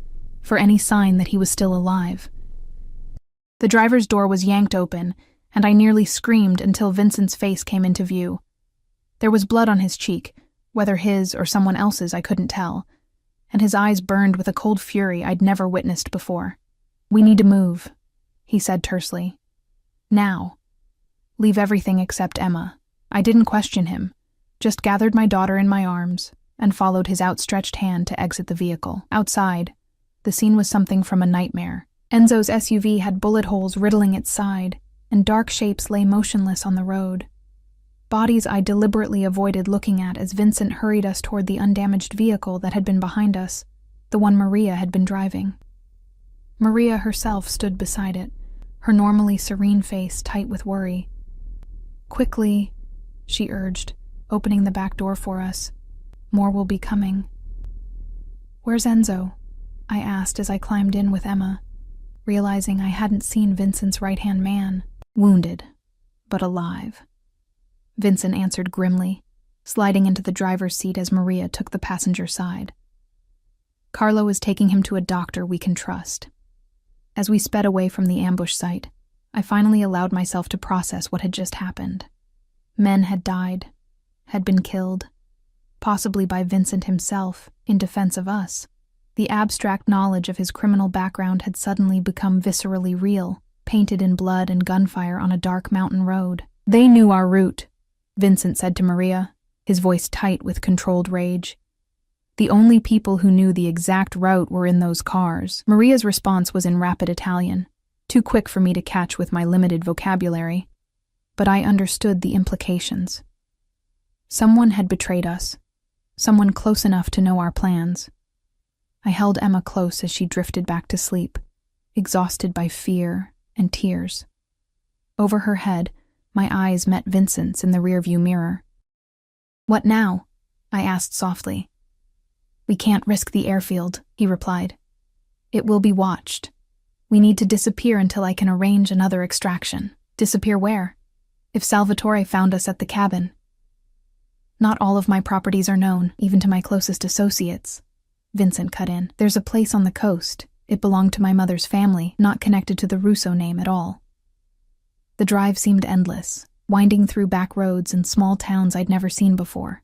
for any sign that he was still alive. The driver's door was yanked open, and I nearly screamed until Vincent's face came into view. There was blood on his cheek, whether his or someone else's I couldn't tell, and his eyes burned with a cold fury I'd never witnessed before. "We need to move," he said tersely. "Now. Leave everything except Emma." I didn't question him, just gathered my daughter in my arms and followed his outstretched hand to exit the vehicle. Outside, the scene was something from a nightmare. Enzo's SUV had bullet holes riddling its side, and dark shapes lay motionless on the road. Bodies I deliberately avoided looking at as Vincent hurried us toward the undamaged vehicle that had been behind us, the one Maria had been driving. Maria herself stood beside it, her normally serene face tight with worry. "Quickly," she urged, opening the back door for us. "More will be coming." "Where's Enzo?" I asked as I climbed in with Emma, realizing I hadn't seen Vincent's right-hand man. "Wounded, but alive," Vincent answered grimly, sliding into the driver's seat as Maria took the passenger side. "Carlo is taking him to a doctor we can trust." As we sped away from the ambush site, I finally allowed myself to process what had just happened. Men had died, had been killed, possibly by Vincent himself, in defense of us. The abstract knowledge of his criminal background had suddenly become viscerally real, painted in blood and gunfire on a dark mountain road. "They knew our route," Vincent said to Maria, his voice tight with controlled rage. "The only people who knew the exact route were in those cars." Maria's response was in rapid Italian, too quick for me to catch with my limited vocabulary, but I understood the implications. Someone had betrayed us, someone close enough to know our plans. I held Emma close as she drifted back to sleep, exhausted by fear and tears. Over her head, my eyes met Vincent's in the rearview mirror. "What now?" I asked softly. "We can't risk the airfield," he replied. "It will be watched. We need to disappear until I can arrange another extraction." "Disappear where? If Salvatore found us at the cabin?" "Not all of my properties are known, even to my closest associates," Vincent cut in. "There's a place on the coast. It belonged to my mother's family, not connected to the Russo name at all." The drive seemed endless, winding through back roads and small towns I'd never seen before.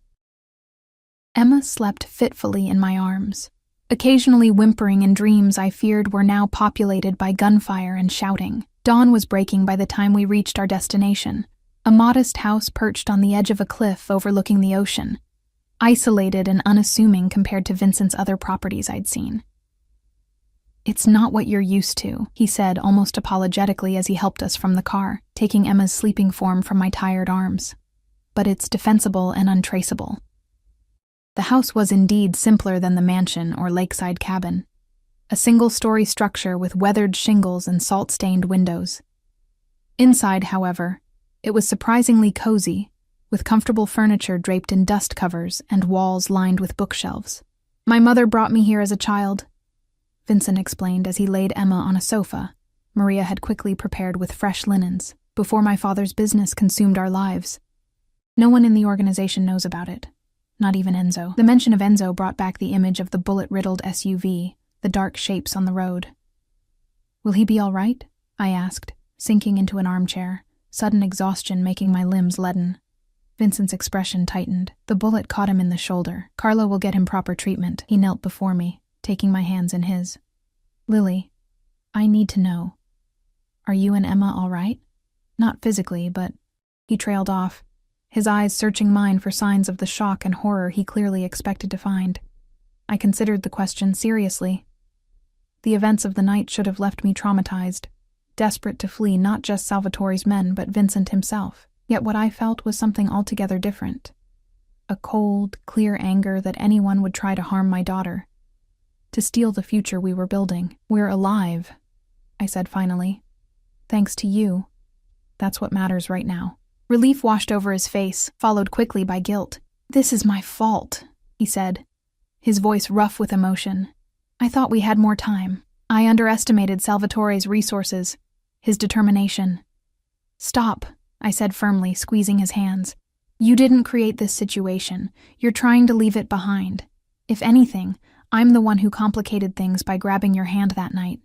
Emma slept fitfully in my arms, occasionally whimpering in dreams I feared were now populated by gunfire and shouting. Dawn was breaking by the time we reached our destination, a modest house perched on the edge of a cliff overlooking the ocean, isolated and unassuming compared to Vincent's other properties I'd seen. "It's not what you're used to," he said almost apologetically as he helped us from the car, taking Emma's sleeping form from my tired arms. "But it's defensible and untraceable." The house was indeed simpler than the mansion or lakeside cabin, a single-story structure with weathered shingles and salt-stained windows. Inside, however, it was surprisingly cozy, with comfortable furniture draped in dust covers and walls lined with bookshelves. "My mother brought me here as a child," Vincent explained as he laid Emma on a sofa Maria had quickly prepared with fresh linens, before my father's business consumed our lives. No one in the organization knows about it. Not even Enzo. The mention of Enzo brought back the image of the bullet-riddled SUV, the dark shapes on the road. "Will he be all right?" I asked, sinking into an armchair, sudden exhaustion making my limbs leaden. Vincent's expression tightened. The bullet caught him in the shoulder. "Carlo will get him proper treatment." He knelt before me, taking my hands in his. "Lily, I need to know. Are you and Emma all right? Not physically, but... He trailed off, his eyes searching mine for signs of the shock and horror he clearly expected to find. I considered the question seriously. The events of the night should have left me traumatized, desperate to flee not just Salvatore's men but Vincent himself. Yet what I felt was something altogether different. A cold, clear anger that anyone would try to harm my daughter, to steal the future we were building. We're alive, I said finally. Thanks to you. That's what matters right now. Relief washed over his face, followed quickly by guilt. This is my fault, he said, his voice rough with emotion. I thought we had more time. I underestimated Salvatore's resources, his determination. Stop, I said firmly, squeezing his hands. You didn't create this situation. You're trying to leave it behind. If anything, I'm the one who complicated things by grabbing your hand that night,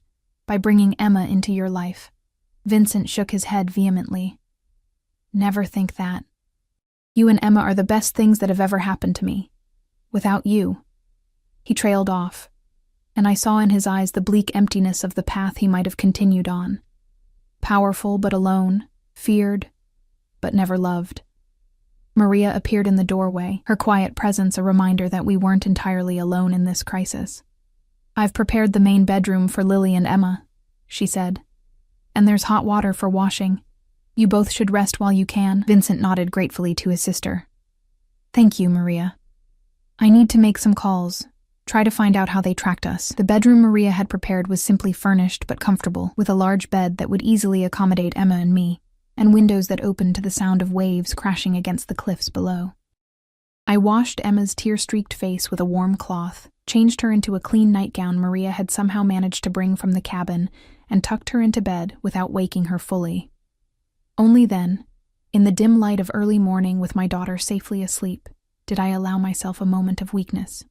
by bringing Emma into your life. Vincent shook his head vehemently. Never think that. You and Emma are the best things that have ever happened to me. Without you. He trailed off, and I saw in his eyes the bleak emptiness of the path he might have continued on. Powerful but alone, feared but never loved. Maria appeared in the doorway, her quiet presence a reminder that we weren't entirely alone in this crisis. I've prepared the main bedroom for Lily and Emma, she said. And there's hot water for washing. You both should rest while you can. Vincent nodded gratefully to his sister. Thank you, Maria. I need to make some calls. Try to find out how they tracked us. The bedroom Maria had prepared was simply furnished but comfortable, with a large bed that would easily accommodate Emma and me, and windows that opened to the sound of waves crashing against the cliffs below. I washed Emma's tear-streaked face with a warm cloth, changed her into a clean nightgown Maria had somehow managed to bring from the cabin, and tucked her into bed without waking her fully. Only then, in the dim light of early morning with my daughter safely asleep, did I allow myself a moment of weakness.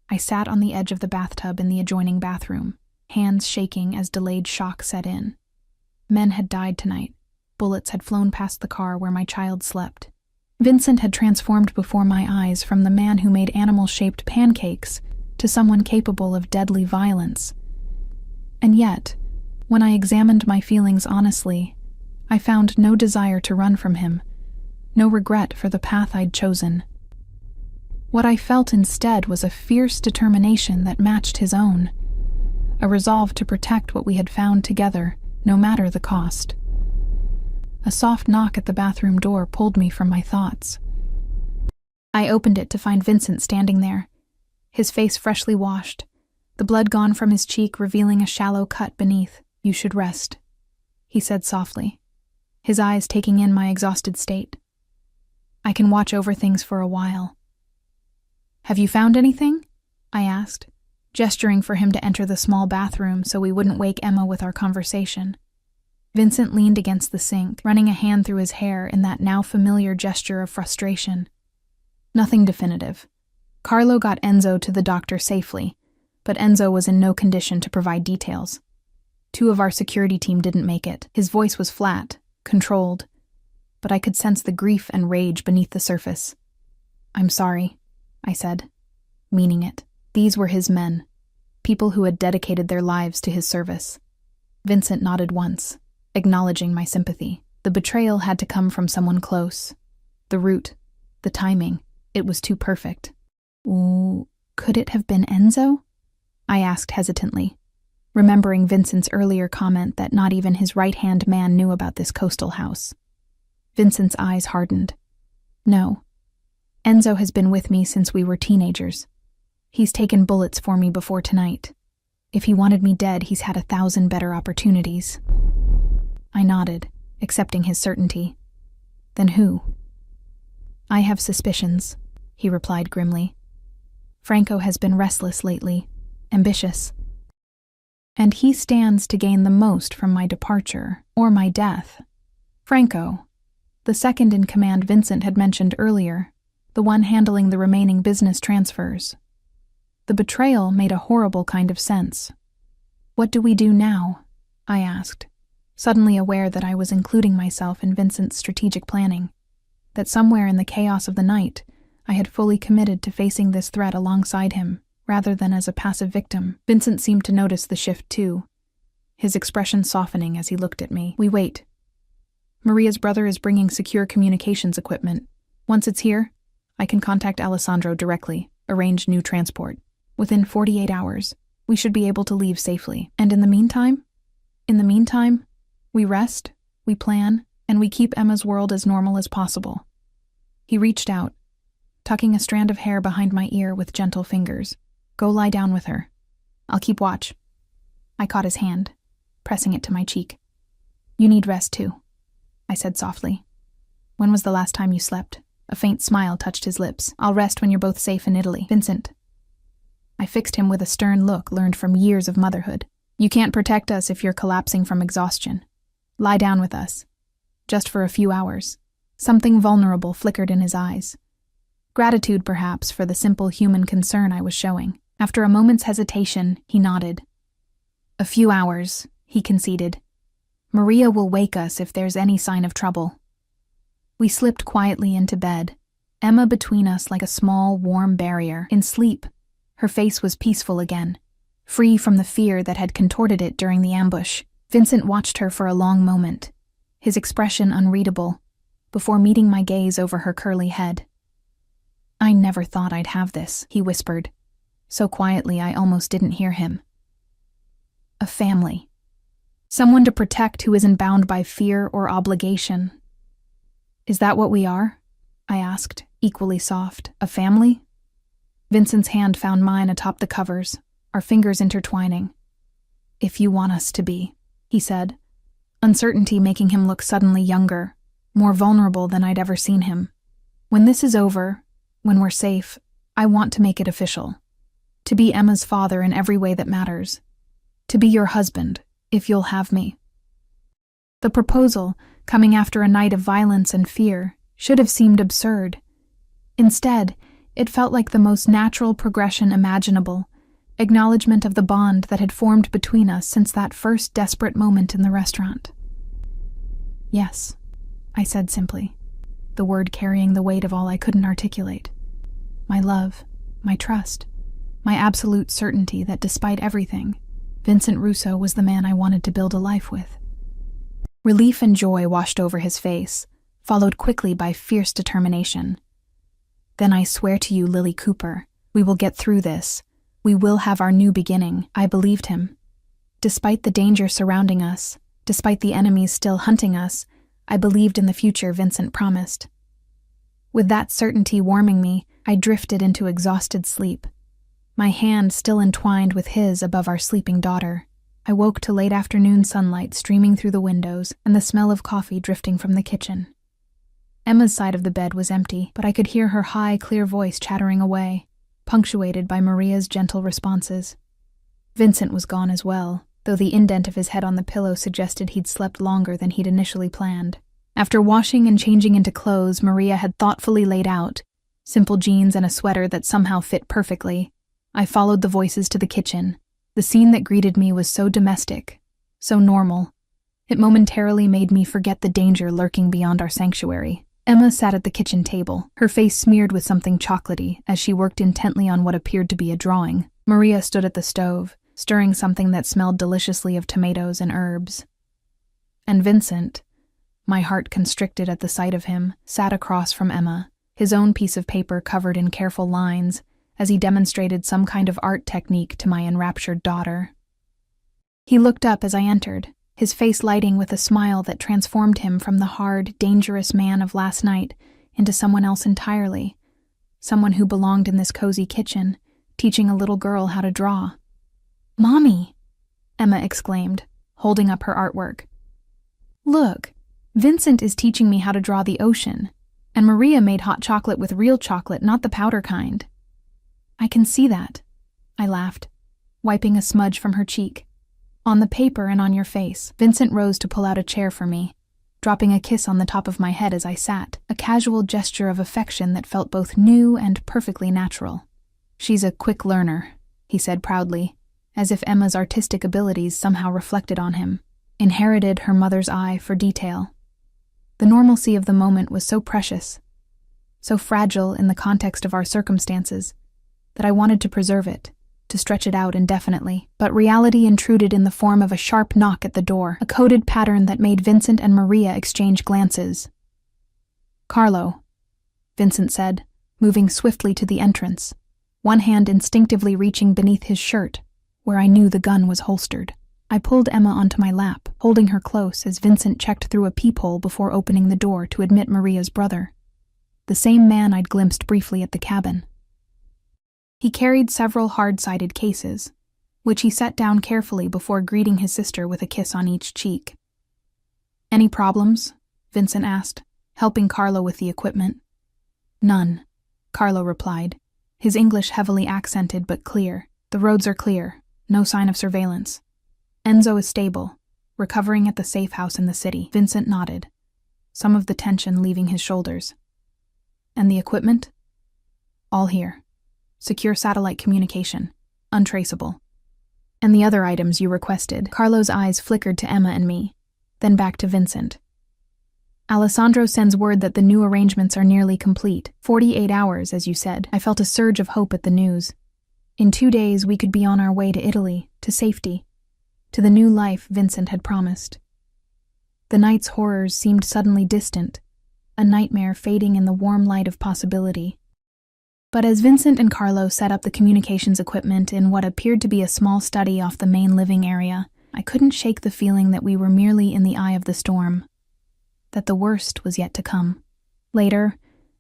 I sat on the edge of the bathtub in the adjoining bathroom, hands shaking as delayed shock set in. Men had died tonight. Bullets had flown past the car where my child slept. Vincent had transformed before my eyes from the man who made animal-shaped pancakes to someone capable of deadly violence. And yet, when I examined my feelings honestly, I found no desire to run from him, no regret for the path I'd chosen. What I felt instead was a fierce determination that matched his own, a resolve to protect what we had found together, no matter the cost. A soft knock at the bathroom door pulled me from my thoughts. I opened it to find Vincent standing there, his face freshly washed, the blood gone from his cheek revealing a shallow cut beneath. You should rest, he said softly, his eyes taking in my exhausted state. I can watch over things for a while. Have you found anything? I asked, gesturing for him to enter the small bathroom so we wouldn't wake Emma with our conversation. Vincent leaned against the sink, running a hand through his hair in that now familiar gesture of frustration. Nothing definitive. Carlo got Enzo to the doctor safely, but Enzo was in no condition to provide details. 2 of our security team didn't make it. His voice was flat, controlled, but I could sense the grief and rage beneath the surface. I'm sorry, I said, meaning it. These were his men, people who had dedicated their lives to his service. Vincent nodded once, acknowledging my sympathy. The betrayal had to come from someone close. The route, the timing, it was too perfect. Ooh, could it have been Enzo? I asked hesitantly, remembering Vincent's earlier comment that not even his right-hand man knew about this coastal house. Vincent's eyes hardened. No. Enzo has been with me since we were teenagers. He's taken bullets for me before tonight. If he wanted me dead, he's had 1,000 better opportunities. I nodded, accepting his certainty. Then who? I have suspicions, he replied grimly. Franco has been restless lately, ambitious. And he stands to gain the most from my departure, or my death. Franco, the second-in-command Vincent had mentioned earlier, the one handling the remaining business transfers. The betrayal made a horrible kind of sense. What do we do now? I asked, suddenly aware that I was including myself in Vincent's strategic planning, that somewhere in the chaos of the night, I had fully committed to facing this threat alongside him, rather than as a passive victim. Vincent seemed to notice the shift too. his expression softening as he looked at me. We wait. Maria's brother is bringing secure communications equipment. Once it's here, I can contact Alessandro directly, arrange new transport. Within 48 hours, we should be able to leave safely. And in the meantime, we rest, we plan, and we keep Emma's world as normal as possible. He reached out, tucking a strand of hair behind my ear with gentle fingers. Go lie down with her. I'll keep watch. I caught his hand, pressing it to my cheek. You need rest too, I said softly. When was the last time you slept? A faint smile touched his lips. I'll rest when you're both safe in Italy. Vincent. I fixed him with a stern look learned from years of motherhood. You can't protect us if you're collapsing from exhaustion. Lie down with us. Just for a few hours. Something vulnerable flickered in his eyes. Gratitude, perhaps, for the simple human concern I was showing. After a moment's hesitation, he nodded. A few hours, he conceded. Maria will wake us if there's any sign of trouble. We slipped quietly into bed, Emma between us like a small, warm barrier. In sleep, her face was peaceful again, free from the fear that had contorted it during the ambush. Vincent watched her for a long moment, his expression unreadable, before meeting my gaze over her curly head. I never thought I'd have this, he whispered, so quietly I almost didn't hear him. A family. Someone to protect who isn't bound by fear or obligation. Is that what we are? I asked, equally soft. A family? Vincent's hand found mine atop the covers, our fingers intertwining. If you want us to be, he said, uncertainty making him look suddenly younger, more vulnerable than I'd ever seen him. When this is over, when we're safe, I want to make it official. To be Emma's father in every way that matters. To be your husband, if you'll have me. The proposal, coming after a night of violence and fear, should have seemed absurd. Instead, it felt like the most natural progression imaginable, acknowledgement of the bond that had formed between us since that first desperate moment in the restaurant. Yes, I said simply, the word carrying the weight of all I couldn't articulate. My love, my trust, my absolute certainty that despite everything, Vincent Russo was the man I wanted to build a life with. Relief and joy washed over his face, followed quickly by fierce determination. Then I swear to you, Lily Cooper, we will get through this. We will have our new beginning. I believed him. Despite the danger surrounding us, despite the enemies still hunting us, I believed in the future Vincent promised. With that certainty warming me, I drifted into exhausted sleep, my hand still entwined with his above our sleeping daughter. I woke to late afternoon sunlight streaming through the windows and the smell of coffee drifting from the kitchen. Emma's side of the bed was empty, but I could hear her high, clear voice chattering away, punctuated by Maria's gentle responses. Vincent was gone as well, though the indent of his head on the pillow suggested he'd slept longer than he'd initially planned. After washing and changing into clothes Maria had thoughtfully laid out, simple jeans and a sweater that somehow fit perfectly, I followed the voices to the kitchen. The scene that greeted me was so domestic, so normal. It momentarily made me forget the danger lurking beyond our sanctuary. Emma sat at the kitchen table, her face smeared with something chocolatey as she worked intently on what appeared to be a drawing. Maria stood at the stove, stirring something that smelled deliciously of tomatoes and herbs. And Vincent, my heart constricted at the sight of him, sat across from Emma, his own piece of paper covered in careful lines, as he demonstrated some kind of art technique to my enraptured daughter. He looked up as I entered, his face lighting with a smile that transformed him from the hard, dangerous man of last night into someone else entirely, someone who belonged in this cozy kitchen, teaching a little girl how to draw. "Mommy!" Emma exclaimed, holding up her artwork. "Look, Vincent is teaching me how to draw the ocean, and Maria made hot chocolate with real chocolate, not the powder kind." "I can see that," I laughed, wiping a smudge from her cheek. "On the paper and on your face." Vincent rose to pull out a chair for me, dropping a kiss on the top of my head as I sat, a casual gesture of affection that felt both new and perfectly natural. "She's a quick learner," he said proudly, as if Emma's artistic abilities somehow reflected on him, inherited her mother's eye for detail. The normalcy of the moment was so precious, so fragile in the context of our circumstances, that I wanted to preserve it, to stretch it out indefinitely, but reality intruded in the form of a sharp knock at the door, a coded pattern that made Vincent and Maria exchange glances. "Carlo," Vincent said, moving swiftly to the entrance, one hand instinctively reaching beneath his shirt, where I knew the gun was holstered. I pulled Emma onto my lap, holding her close as Vincent checked through a peephole before opening the door to admit Maria's brother, the same man I'd glimpsed briefly at the cabin. He carried several hard-sided cases, which he set down carefully before greeting his sister with a kiss on each cheek. "Any problems?" Vincent asked, helping Carlo with the equipment. "None," Carlo replied, his English heavily accented but clear. "The roads are clear, no sign of surveillance. Enzo is stable, recovering at the safe house in the city." Vincent nodded, some of the tension leaving his shoulders. "And the equipment?" "All here. Secure satellite communication, untraceable." "And the other items you requested?" Carlo's eyes flickered to Emma and me, then back to Vincent. "Alessandro sends word that the new arrangements are nearly complete. 48 hours, as you said." I felt a surge of hope at the news. In 2 days, we could be on our way to Italy, to safety, to the new life Vincent had promised. The night's horrors seemed suddenly distant, a nightmare fading in the warm light of possibility. But as Vincent and Carlo set up the communications equipment in what appeared to be a small study off the main living area, I couldn't shake the feeling that we were merely in the eye of the storm, that the worst was yet to come. Later,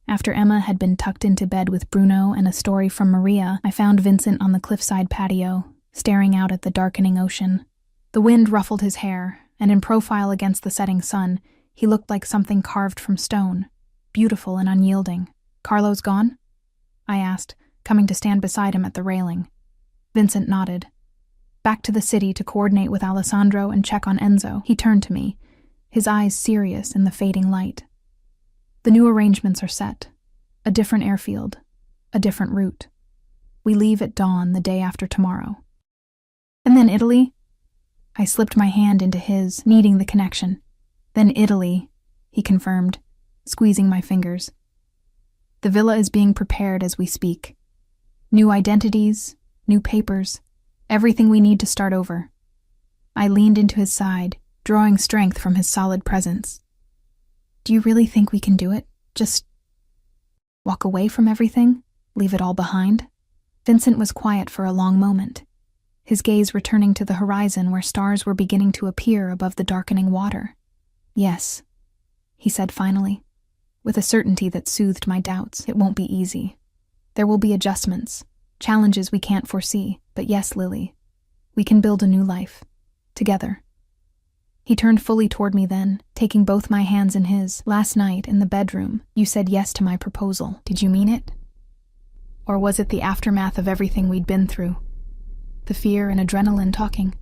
after Emma had been tucked into bed with Bruno and a story from Maria, I found Vincent on the cliffside patio, staring out at the darkening ocean. The wind ruffled his hair, and in profile against the setting sun, he looked like something carved from stone, beautiful and unyielding. "Carlo's gone?" I asked, coming to stand beside him at the railing. Vincent nodded. "Back to the city to coordinate with Alessandro and check on Enzo." He turned to me, his eyes serious in the fading light. "The new arrangements are set. A different airfield, a different route. We leave at dawn the day after tomorrow." "And then Italy?" I slipped my hand into his, needing the connection. "Then Italy," he confirmed, squeezing my fingers. "The villa is being prepared as we speak. New identities, new papers, everything we need to start over." I leaned into his side, drawing strength from his solid presence. "Do you really think we can do it? Just walk away from everything? Leave it all behind?" Vincent was quiet for a long moment, his gaze returning to the horizon where stars were beginning to appear above the darkening water. "Yes," he said finally, with a certainty that soothed my doubts. "It won't be easy. There will be adjustments, challenges we can't foresee, but yes, Lily, we can build a new life, together." He turned fully toward me then, taking both my hands in his. "Last night, in the bedroom, you said yes to my proposal. Did you mean it? Or was it the aftermath of everything we'd been through? The fear and adrenaline talking?"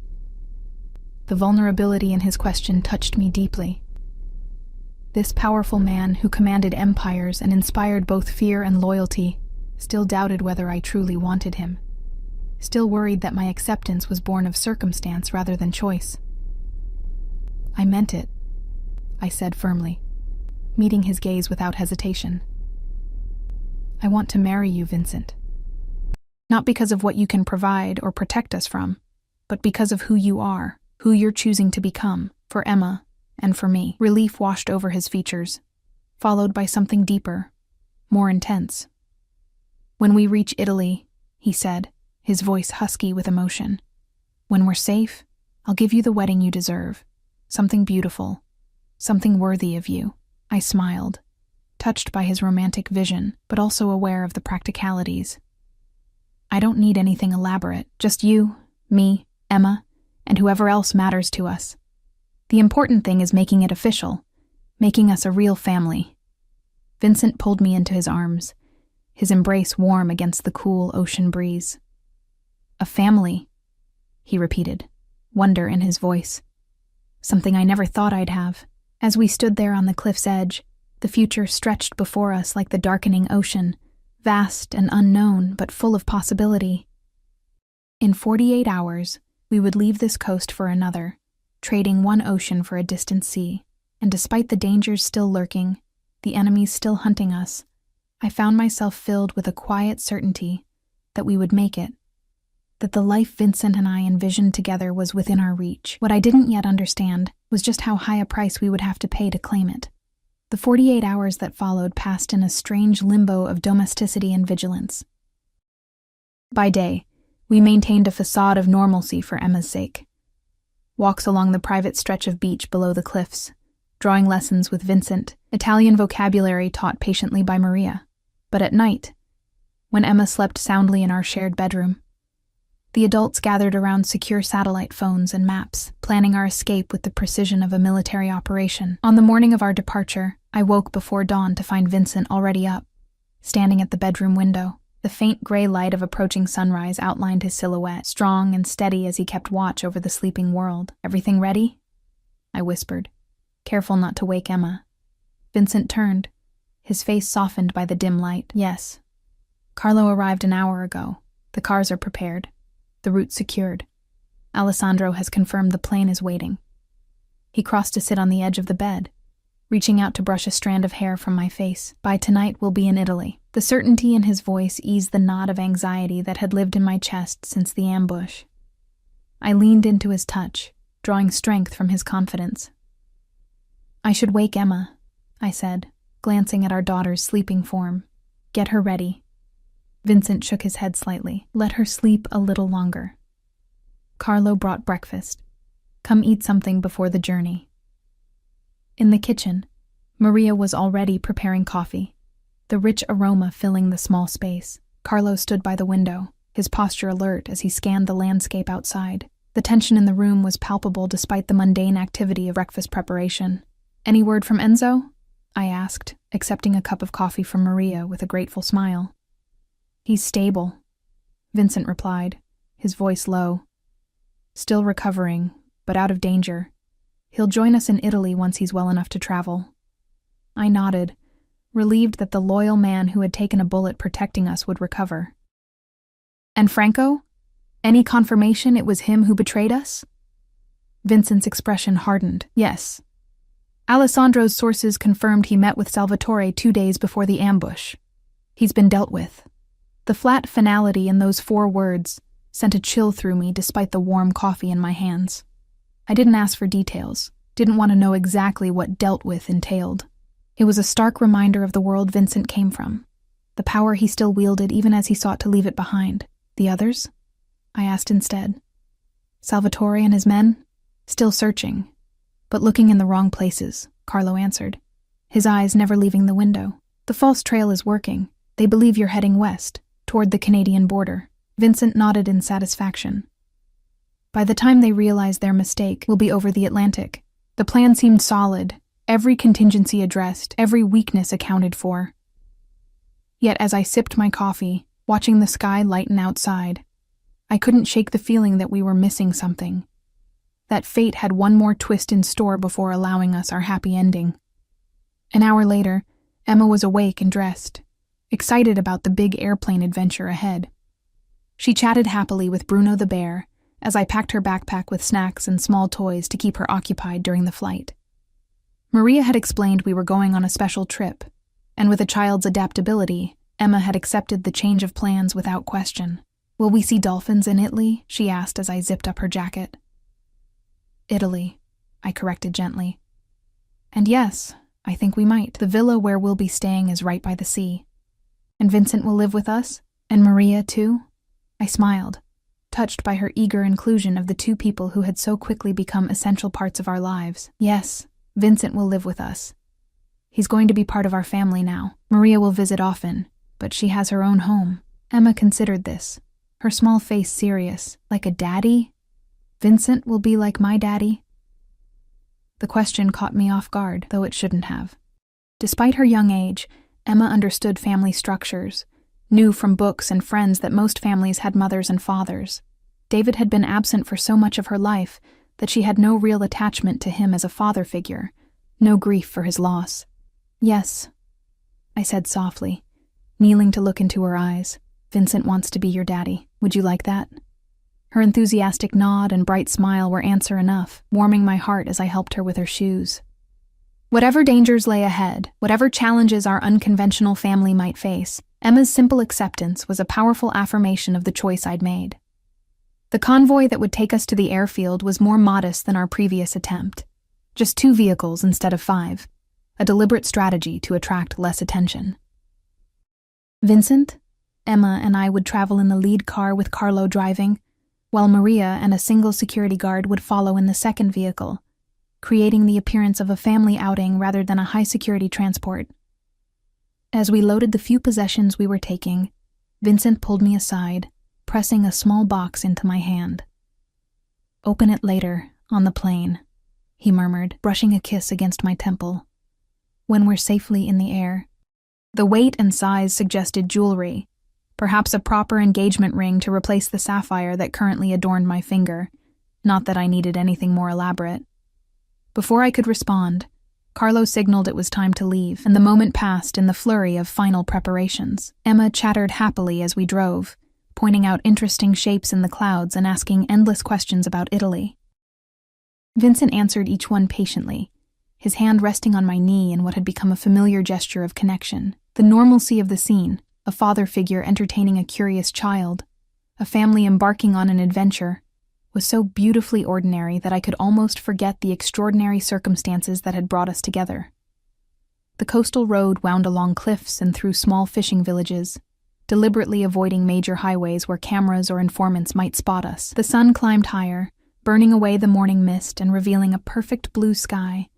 The vulnerability in his question touched me deeply. This powerful man who commanded empires and inspired both fear and loyalty still doubted whether I truly wanted him, still worried that my acceptance was born of circumstance rather than choice. "I meant it," I said firmly, meeting his gaze without hesitation. "I want to marry you, Vincent. Not because of what you can provide or protect us from, but because of who you are, who you're choosing to become, for Emma and for me." Relief washed over his features, followed by something deeper, more intense. "When we reach Italy," he said, his voice husky with emotion, "when we're safe, I'll give you the wedding you deserve. Something beautiful, something worthy of you." I smiled, touched by his romantic vision, but also aware of the practicalities. "I don't need anything elaborate, just you, me, Emma, and whoever else matters to us. The important thing is making it official, making us a real family." Vincent pulled me into his arms, his embrace warm against the cool ocean breeze. "A family," he repeated, wonder in his voice. Something I never thought I'd have. As we stood there on the cliff's edge, the future stretched before us like the darkening ocean, vast and unknown but full of possibility. In 48 hours, we would leave this coast for another, trading one ocean for a distant sea, and despite the dangers still lurking, the enemies still hunting us, I found myself filled with a quiet certainty that we would make it. that the life Vincent and I envisioned together was within our reach. What I didn't yet understand was just how high a price we would have to pay to claim it. The 48 hours that followed passed in a strange limbo of domesticity and vigilance. By day, we maintained a facade of normalcy for Emma's sake. Walks along the private stretch of beach below the cliffs, drawing lessons with Vincent, Italian vocabulary taught patiently by Maria. But at night, when Emma slept soundly in our shared bedroom, the adults gathered around secure satellite phones and maps, planning our escape with the precision of a military operation. On the morning of our departure, I woke before dawn to find Vincent already up, standing at the bedroom window. The faint gray light of approaching sunrise outlined his silhouette, strong and steady as he kept watch over the sleeping world. "Everything ready?" I whispered, careful not to wake Emma. Vincent turned, his face softened by the dim light. "Yes. Carlo arrived an hour ago. The cars are prepared. The route secured. Alessandro has confirmed the plane is waiting." He crossed to sit on the edge of the bed, reaching out to brush a strand of hair from my face. "By tonight, we'll be in Italy." The certainty in his voice eased the knot of anxiety that had lived in my chest since the ambush. I leaned into his touch, drawing strength from his confidence. "I should wake Emma," I said, glancing at our daughter's sleeping form. "Get her ready." Vincent shook his head slightly. "Let her sleep a little longer." Carlo brought breakfast. "Come eat something before the journey." In the kitchen, Maria was already preparing coffee, the rich aroma filling the small space. Carlo stood by the window, his posture alert as he scanned the landscape outside. The tension in the room was palpable despite the mundane activity of breakfast preparation. "Any word from Enzo?" I asked, accepting a cup of coffee from Maria with a grateful smile. "He's stable," Vincent replied, his voice low. "Still recovering, but out of danger. He'll join us in Italy once he's well enough to travel." I nodded, relieved that the loyal man who had taken a bullet protecting us would recover. "And Franco? Any confirmation it was him who betrayed us?" Vincent's expression hardened. "Yes. Alessandro's sources confirmed he met with Salvatore 2 days before the ambush. He's been dealt with." The flat finality in those 4 words sent a chill through me despite the warm coffee in my hands. I didn't ask for details, didn't want to know exactly what "dealt with" entailed. It was a stark reminder of the world Vincent came from, the power he still wielded even as he sought to leave it behind. "The others?" I asked instead. "Salvatore and his men? Still searching, but looking in the wrong places," Carlo answered, his eyes never leaving the window. "The false trail is working. They believe you're heading west, toward the Canadian border." Vincent nodded in satisfaction. "By the time they realize their mistake, we'll be over the Atlantic." The plan seemed solid, every contingency addressed, every weakness accounted for. Yet as I sipped my coffee, watching the sky lighten outside, I couldn't shake the feeling that we were missing something, that fate had one more twist in store before allowing us our happy ending. An hour later, Emma was awake and dressed, excited about the big airplane adventure ahead. She chatted happily with Bruno the bear as I packed her backpack with snacks and small toys to keep her occupied during the flight. Maria had explained we were going on a special trip, and with a child's adaptability, Emma had accepted the change of plans without question. "Will we see dolphins in Italy?" she asked as I zipped up her jacket. "Italy," I corrected gently. "And yes, I think we might. The villa where we'll be staying is right by the sea. And Vincent will live with us? And Maria, too?" I smiled, touched by her eager inclusion of the 2 people who had so quickly become essential parts of our lives. "Yes, Vincent will live with us. He's going to be part of our family now. Maria will visit often, but she has her own home." Emma considered this, her small face serious. "Like a daddy? Vincent will be like my daddy?" The question caught me off guard, though it shouldn't have. Despite her young age, Emma understood family structures, knew from books and friends that most families had mothers and fathers. David had been absent for so much of her life that she had no real attachment to him as a father figure, no grief for his loss. "Yes," I said softly, kneeling to look into her eyes. "Vincent wants to be your daddy. Would you like that?" Her enthusiastic nod and bright smile were answer enough, warming my heart as I helped her with her shoes. Whatever dangers lay ahead, whatever challenges our unconventional family might face, Emma's simple acceptance was a powerful affirmation of the choice I'd made. The convoy that would take us to the airfield was more modest than our previous attempt. Just 2 vehicles instead of 5, a deliberate strategy to attract less attention. Vincent, Emma, and I would travel in the lead car with Carlo driving, while Maria and a single security guard would follow in the second vehicle, creating the appearance of a family outing rather than a high-security transport. As we loaded the few possessions we were taking, Vincent pulled me aside, pressing a small box into my hand. "Open it later, on the plane," he murmured, brushing a kiss against my temple. "When we're safely in the air." The weight and size suggested jewelry, perhaps a proper engagement ring to replace the sapphire that currently adorned my finger, not that I needed anything more elaborate. Before I could respond, Carlo signaled it was time to leave, and the moment passed in the flurry of final preparations. Emma chattered happily as we drove, pointing out interesting shapes in the clouds and asking endless questions about Italy. Vincent answered each one patiently, his hand resting on my knee in what had become a familiar gesture of connection. The normalcy of the scene, a father figure entertaining a curious child, a family embarking on an adventure, was so beautifully ordinary that I could almost forget the extraordinary circumstances that had brought us together. The coastal road wound along cliffs and through small fishing villages, deliberately avoiding major highways where cameras or informants might spot us. The sun climbed higher, burning away the morning mist and revealing a perfect blue sky.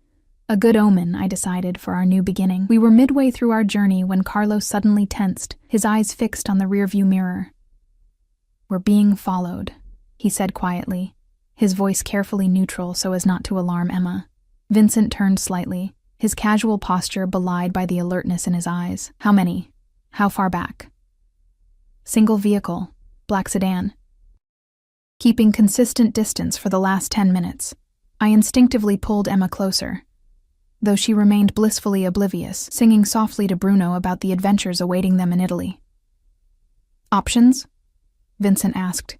A good omen, I decided, for our new beginning. We were midway through our journey when Carlo suddenly tensed, his eyes fixed on the rearview mirror. "We're being followed," he said quietly, his voice carefully neutral so as not to alarm Emma. Vincent turned slightly, his casual posture belied by the alertness in his eyes. "How many? How far back?" "Single vehicle, black sedan." Keeping consistent distance for the last 10 minutes, I instinctively pulled Emma closer, though she remained blissfully oblivious, singing softly to Bruno about the adventures awaiting them in Italy. "Options?" Vincent asked,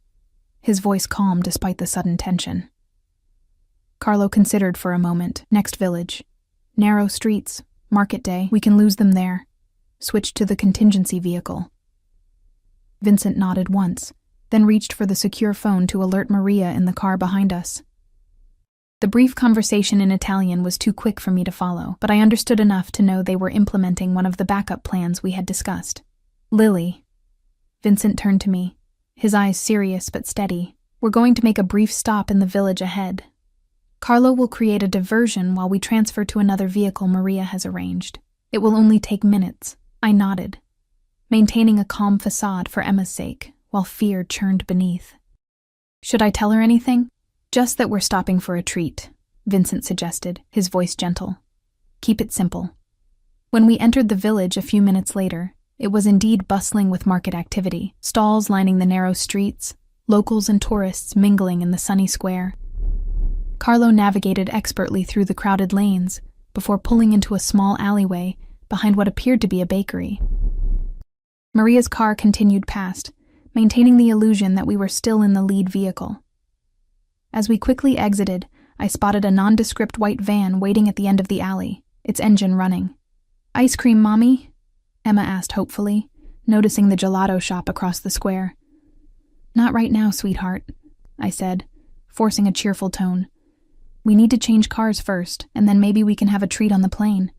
his voice calm despite the sudden tension. Carlo considered for a moment. "Next village. Narrow streets, market day, we can lose them there. Switch to the contingency vehicle." Vincent nodded once, then reached for the secure phone to alert Maria in the car behind us. The brief conversation in Italian was too quick for me to follow, but I understood enough to know they were implementing one of the backup plans we had discussed. "Lily." Vincent turned to me, his eyes serious but steady. "We're going to make a brief stop in the village ahead. Carlo will create a diversion while we transfer to another vehicle Maria has arranged. It will only take minutes." I nodded, maintaining a calm facade for Emma's sake, while fear churned beneath. "Should I tell her anything?" "Just that we're stopping for a treat," Vincent suggested, his voice gentle. "Keep it simple." When we entered the village a few minutes later, it was indeed bustling with market activity, stalls lining the narrow streets, locals and tourists mingling in the sunny square. Carlo navigated expertly through the crowded lanes before pulling into a small alleyway behind what appeared to be a bakery. Maria's car continued past, maintaining the illusion that we were still in the lead vehicle. As we quickly exited, I spotted a nondescript white van waiting at the end of the alley, its engine running. "Ice cream, Mommy?" Emma asked hopefully, noticing the gelato shop across the square. "Not right now, sweetheart," I said, forcing a cheerful tone. "We need to change cars first, and then maybe we can have a treat on the plane."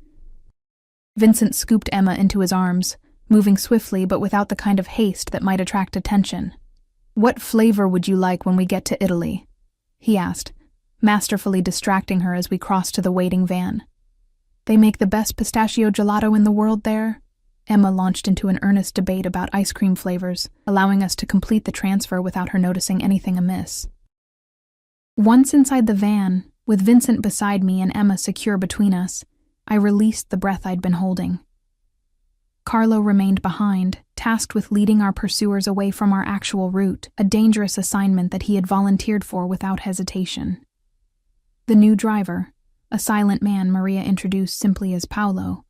Vincent scooped Emma into his arms, moving swiftly but without the kind of haste that might attract attention. "What flavor would you like when we get to Italy?" he asked, masterfully distracting her as we crossed to the waiting van. "They make the best pistachio gelato in the world there." Emma launched into an earnest debate about ice cream flavors, allowing us to complete the transfer without her noticing anything amiss. Once inside the van, with Vincent beside me and Emma secure between us, I released the breath I'd been holding. Carlo remained behind, tasked with leading our pursuers away from our actual route, a dangerous assignment that he had volunteered for without hesitation. The new driver, a silent man Maria introduced simply as Paolo,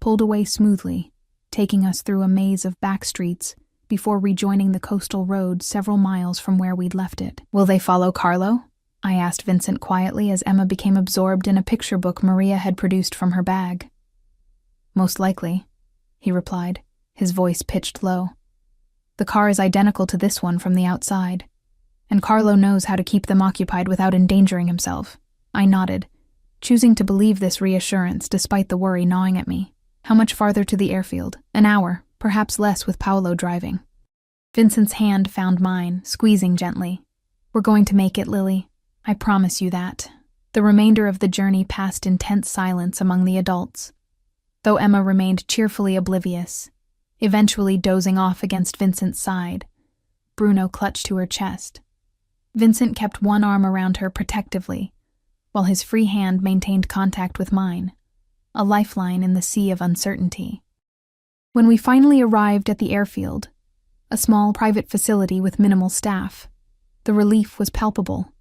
pulled away smoothly, taking us through a maze of back streets before rejoining the coastal road several miles from where we'd left it. "Will they follow Carlo?" I asked Vincent quietly as Emma became absorbed in a picture book Maria had produced from her bag. "Most likely," he replied, his voice pitched low. "The car is identical to this one from the outside. and Carlo knows how to keep them occupied without endangering himself. I nodded, choosing to believe this reassurance despite the worry gnawing at me. How much farther to the airfield? An hour, perhaps less with Paolo driving. Vincent's hand found mine, squeezing gently. We're going to make it, Lily. I promise you that. The remainder of the journey passed in tense silence among the adults, though Emma remained cheerfully oblivious, eventually dozing off against Vincent's side. Bruno clutched to her chest. Vincent kept one arm around her protectively, while his free hand maintained contact with mine, a lifeline in the sea of uncertainty. When we finally arrived at the airfield, a small private facility with minimal staff, the relief was palpable.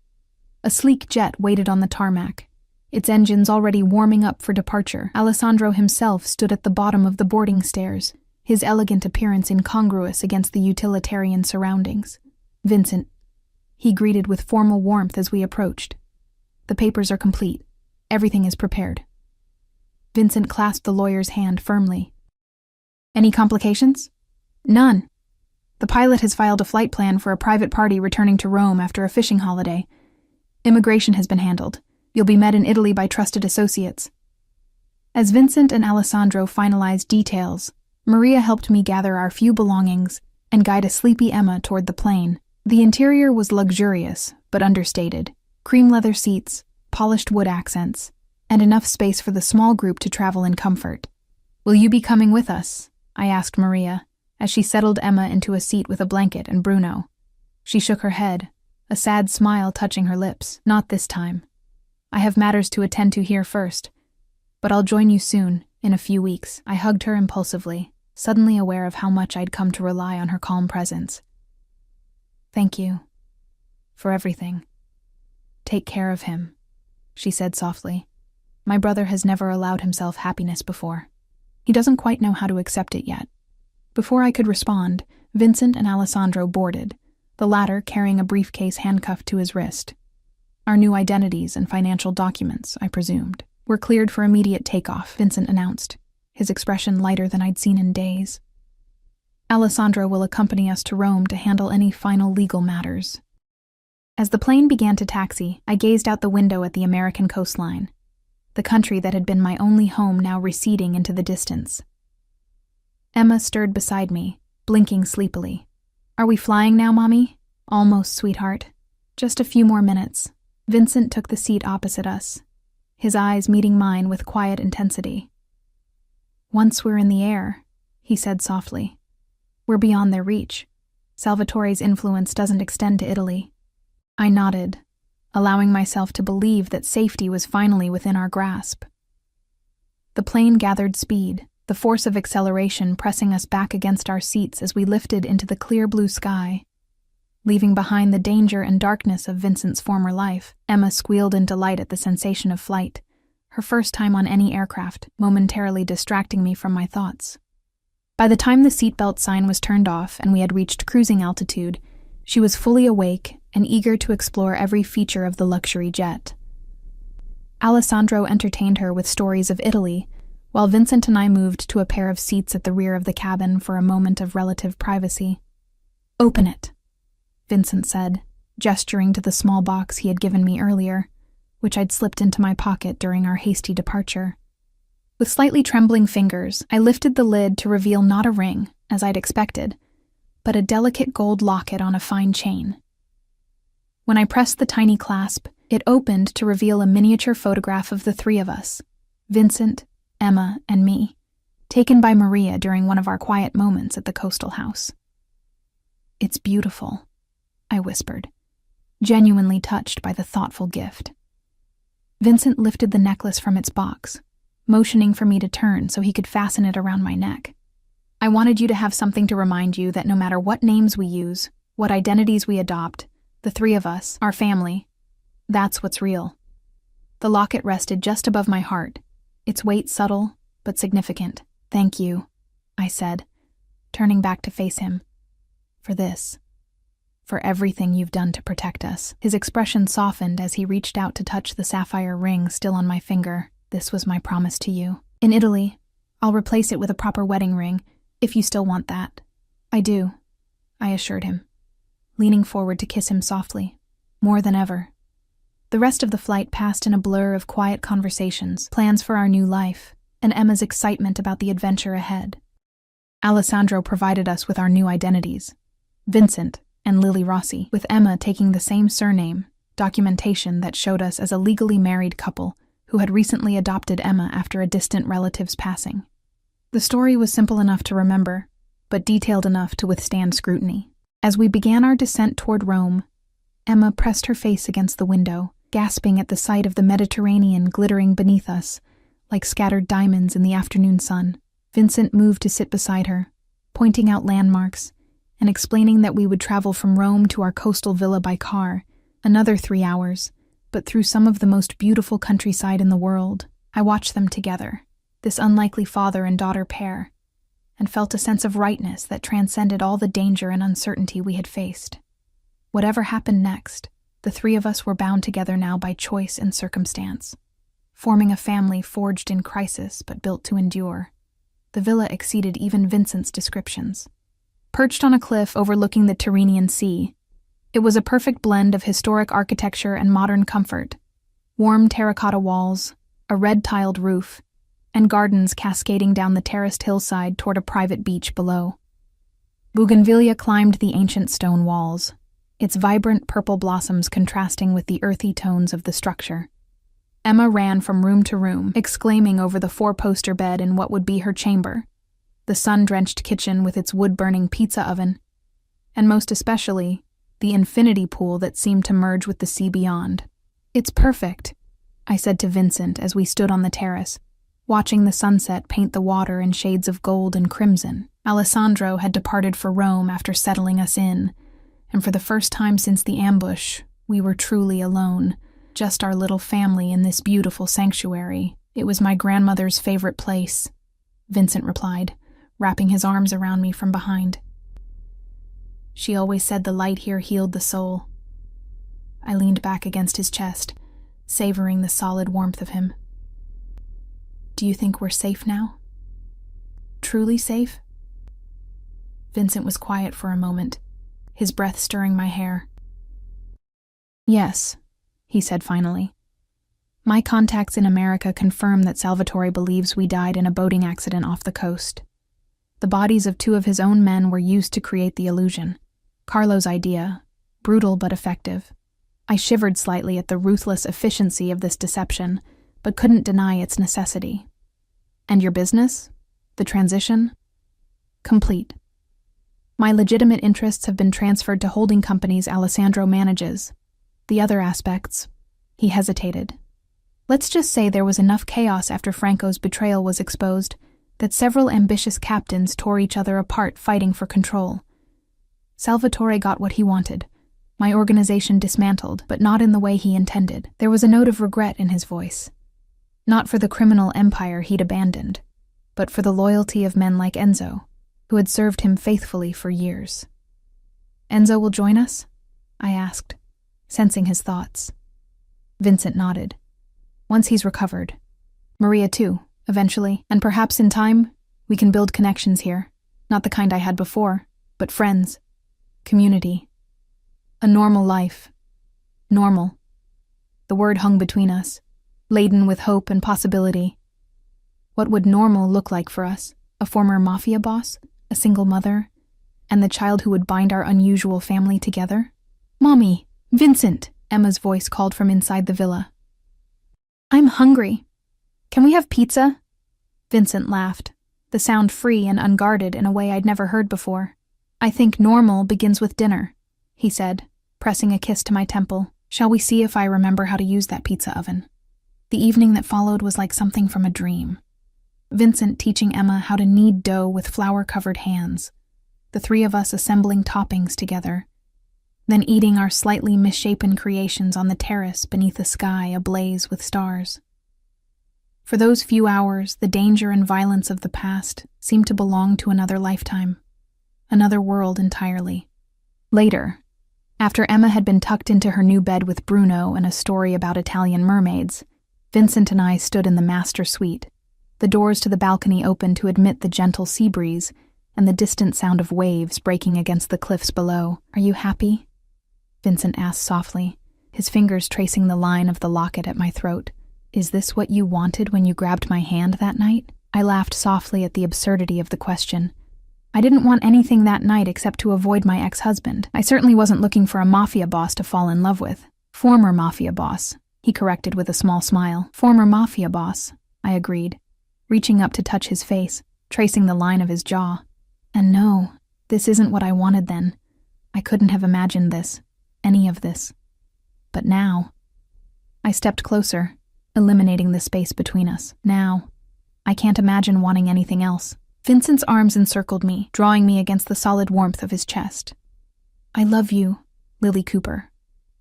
A sleek jet waited on the tarmac, its engines already warming up for departure. Alessandro himself stood at the bottom of the boarding stairs, his elegant appearance incongruous against the utilitarian surroundings. Vincent, he greeted with formal warmth as we approached. The papers are complete. Everything is prepared. Vincent clasped the lawyer's hand firmly. Any complications? None. The pilot has filed a flight plan for a private party returning to Rome after a fishing holiday. Immigration has been handled. You'll be met in Italy by trusted associates. As Vincent and Alessandro finalized details, Maria helped me gather our few belongings and guide a sleepy Emma toward the plane. The interior was luxurious, but understated. Cream leather seats, polished wood accents, and enough space for the small group to travel in comfort. Will you be coming with us? I asked Maria, as she settled Emma into a seat with a blanket and Bruno. She shook her head, a sad smile touching her lips. Not this time. I have matters to attend to here first, but I'll join you soon, in a few weeks. I hugged her impulsively, suddenly aware of how much I'd come to rely on her calm presence. Thank you. For everything. Take care of him, she said softly. My brother has never allowed himself happiness before. He doesn't quite know how to accept it yet. Before I could respond, Vincent and Alessandro boarded, the latter carrying a briefcase handcuffed to his wrist. Our new identities and financial documents, I presumed, were cleared for immediate takeoff, Vincent announced, his expression lighter than I'd seen in days. Alessandro will accompany us to Rome to handle any final legal matters. As the plane began to taxi, I gazed out the window at the American coastline, the country that had been my only home now receding into the distance. Emma stirred beside me, blinking sleepily. Are we flying now, Mommy? Almost, sweetheart. Just a few more minutes. Vincent took the seat opposite us, his eyes meeting mine with quiet intensity. Once we're in the air, he said softly, we're beyond their reach. Salvatore's influence doesn't extend to Italy. I nodded, allowing myself to believe that safety was finally within our grasp. The plane gathered speed, the force of acceleration pressing us back against our seats as we lifted into the clear blue sky. Leaving behind the danger and darkness of Vincent's former life, Emma squealed in delight at the sensation of flight, her first time on any aircraft, momentarily distracting me from my thoughts. By the time the seatbelt sign was turned off and we had reached cruising altitude, she was fully awake and eager to explore every feature of the luxury jet. Alessandro entertained her with stories of Italy, while Vincent and I moved to a pair of seats at the rear of the cabin for a moment of relative privacy. Open it, Vincent said, gesturing to the small box he had given me earlier, which I'd slipped into my pocket during our hasty departure. With slightly trembling fingers, I lifted the lid to reveal not a ring, as I'd expected, but a delicate gold locket on a fine chain. When I pressed the tiny clasp, it opened to reveal a miniature photograph of the three of us, Vincent, Emma, and me, taken by Maria during one of our quiet moments at the coastal house. It's beautiful, I whispered, genuinely touched by the thoughtful gift. Vincent lifted the necklace from its box, motioning for me to turn so he could fasten it around my neck. I wanted you to have something to remind you that no matter what names we use, what identities we adopt, the three of us, our family, that's what's real. The locket rested just above my heart, its weight subtle but significant. Thank you, I said, turning back to face him. For this. For everything you've done to protect us. His expression softened as he reached out to touch the sapphire ring still on my finger. This was my promise to you. In Italy, I'll replace it with a proper wedding ring, if you still want that. I do, I assured him. leaning forward to kiss him softly, more than ever. The rest of the flight passed in a blur of quiet conversations, plans for our new life, and Emma's excitement about the adventure ahead. Alessandro provided us with our new identities, Vincent and Lily Rossi, with Emma taking the same surname, documentation that showed us as a legally married couple who had recently adopted Emma after a distant relative's passing. The story was simple enough to remember, but detailed enough to withstand scrutiny. As we began our descent toward Rome, Emma pressed her face against the window, gasping at the sight of the Mediterranean glittering beneath us, like scattered diamonds in the afternoon sun. Vincent moved to sit beside her, pointing out landmarks and explaining that we would travel from Rome to our coastal villa by car, another 3 hours, but through some of the most beautiful countryside in the world. I watched them together, this unlikely father and daughter pair, and felt a sense of rightness that transcended all the danger and uncertainty we had faced. Whatever happened next, the three of us were bound together now by choice and circumstance, forming a family forged in crisis but built to endure. The villa exceeded even Vincent's descriptions. Perched on a cliff overlooking the Tyrrhenian Sea, it was a perfect blend of historic architecture and modern comfort. Warm terracotta walls, a red-tiled roof, and gardens cascading down the terraced hillside toward a private beach below. Bougainvillea climbed the ancient stone walls, its vibrant purple blossoms contrasting with the earthy tones of the structure. Emma ran from room to room, exclaiming over the four-poster bed in what would be her chamber, the sun-drenched kitchen with its wood-burning pizza oven, and most especially, the infinity pool that seemed to merge with the sea beyond. "It's perfect," I said to Vincent as we stood on the terrace, watching the sunset paint the water in shades of gold and crimson. Alessandro had departed for Rome after settling us in, and for the first time since the ambush, we were truly alone, just our little family in this beautiful sanctuary. "It was my grandmother's favorite place," Vincent replied, wrapping his arms around me from behind. "She always said the light here healed the soul." I leaned back against his chest, savoring the solid warmth of him. "Do you think we're safe now? Truly safe?" Vincent was quiet for a moment, his breath stirring my hair. "Yes," he said finally. "My contacts in America confirm that Salvatore believes we died in a boating accident off the coast. The bodies of 2 of his own men were used to create the illusion. Carlo's idea, brutal but effective. I shivered slightly at the ruthless efficiency of this deception, but couldn't deny its necessity. "And your business? The transition?" "Complete. My legitimate interests have been transferred to holding companies Alessandro manages. The other aspects..." He hesitated. "Let's just say there was enough chaos after Franco's betrayal was exposed that several ambitious captains tore each other apart fighting for control. Salvatore got what he wanted. My organization dismantled, but not in the way he intended." There was a note of regret in his voice. Not for the criminal empire he'd abandoned, but for the loyalty of men like Enzo, who had served him faithfully for years. "Enzo will join us?" I asked, sensing his thoughts. Vincent nodded. "Once he's recovered. Maria too, eventually, and perhaps in time, we can build connections here. Not the kind I had before, but friends, community, a normal life. Normal." The word hung between us, laden with hope and possibility. What would normal look like for us? A former Mafia boss, a single mother, and the child who would bind our unusual family together? "Mommy! Vincent!" Emma's voice called from inside the villa. "I'm hungry. Can we have pizza?" Vincent laughed, the sound free and unguarded in a way I'd never heard before. "I think normal begins with dinner," he said, pressing a kiss to my temple. "Shall we see if I remember how to use that pizza oven?" The evening that followed was like something from a dream. Vincent teaching Emma how to knead dough with flour-covered hands, the 3 of us assembling toppings together, then eating our slightly misshapen creations on the terrace beneath a sky ablaze with stars. For those few hours, the danger and violence of the past seemed to belong to another lifetime, another world entirely. Later, after Emma had been tucked into her new bed with Bruno and a story about Italian mermaids, Vincent and I stood in the master suite. The doors to the balcony opened to admit the gentle sea breeze and the distant sound of waves breaking against the cliffs below. "Are you happy?" Vincent asked softly, his fingers tracing the line of the locket at my throat. Is this what you wanted when you grabbed my hand that night? I laughed softly at the absurdity of the question. I didn't want anything that night except to avoid my ex-husband. I certainly wasn't looking for a mafia boss to fall in love with. Former mafia boss, he corrected with a small smile. Former mafia boss, I agreed, reaching up to touch his face, tracing the line of his jaw. And no, this isn't what I wanted then. I couldn't have imagined this, any of this. But now, I stepped closer, eliminating the space between us. Now, I can't imagine wanting anything else. Vincent's arms encircled me, drawing me against the solid warmth of his chest. I love you, Lily Cooper.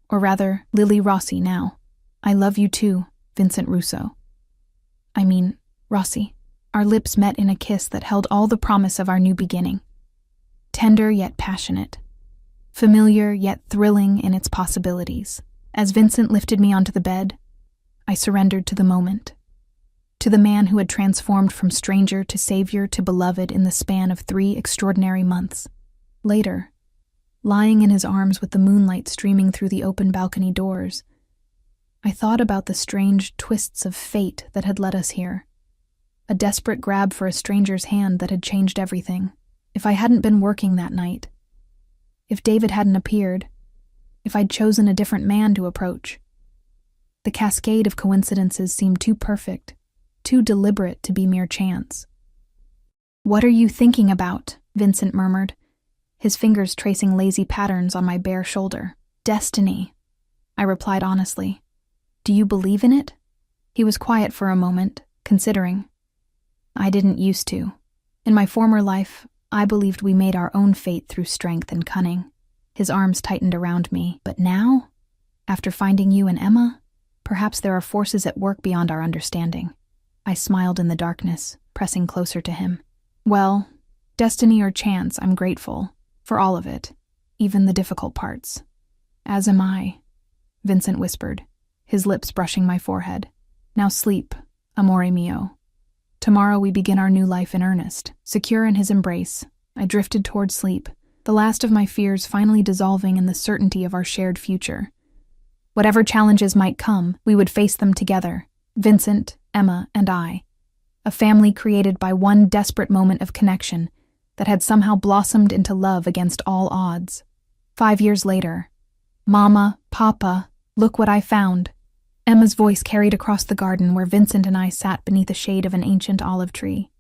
Or rather, Lily Rossi now. I love you too, Vincent Russo. I mean, Rossi. Our lips met in a kiss that held all the promise of our new beginning. Tender yet passionate. Familiar yet thrilling in its possibilities. As Vincent lifted me onto the bed, I surrendered to the moment. To the man who had transformed from stranger to savior to beloved in the span of 3 extraordinary months. Later, lying in his arms with the moonlight streaming through the open balcony doors, I thought about the strange twists of fate that had led us here. A desperate grab for a stranger's hand that had changed everything. If I hadn't been working that night, if David hadn't appeared, if I'd chosen a different man to approach. The cascade of coincidences seemed too perfect, too deliberate to be mere chance. What are you thinking about? Vincent murmured, his fingers tracing lazy patterns on my bare shoulder. Destiny, I replied honestly. Do you believe in it? He was quiet for a moment, considering. I didn't used to. In my former life, I believed we made our own fate through strength and cunning. His arms tightened around me. But now, after finding you and Emma, perhaps there are forces at work beyond our understanding. I smiled in the darkness, pressing closer to him. Well, destiny or chance, I'm grateful. For all of it. Even the difficult parts. As am I, Vincent whispered, his lips brushing my forehead. Now sleep, amore mio. Tomorrow we begin our new life in earnest. Secure in his embrace, I drifted toward sleep, the last of my fears finally dissolving in the certainty of our shared future. Whatever challenges might come, we would face them together, Vincent, Emma, and I. A family created by one desperate moment of connection that had somehow blossomed into love against all odds. 5 years later, Mama, Papa, look what I found. Emma's voice carried across the garden where Vincent and I sat beneath the shade of an ancient olive tree.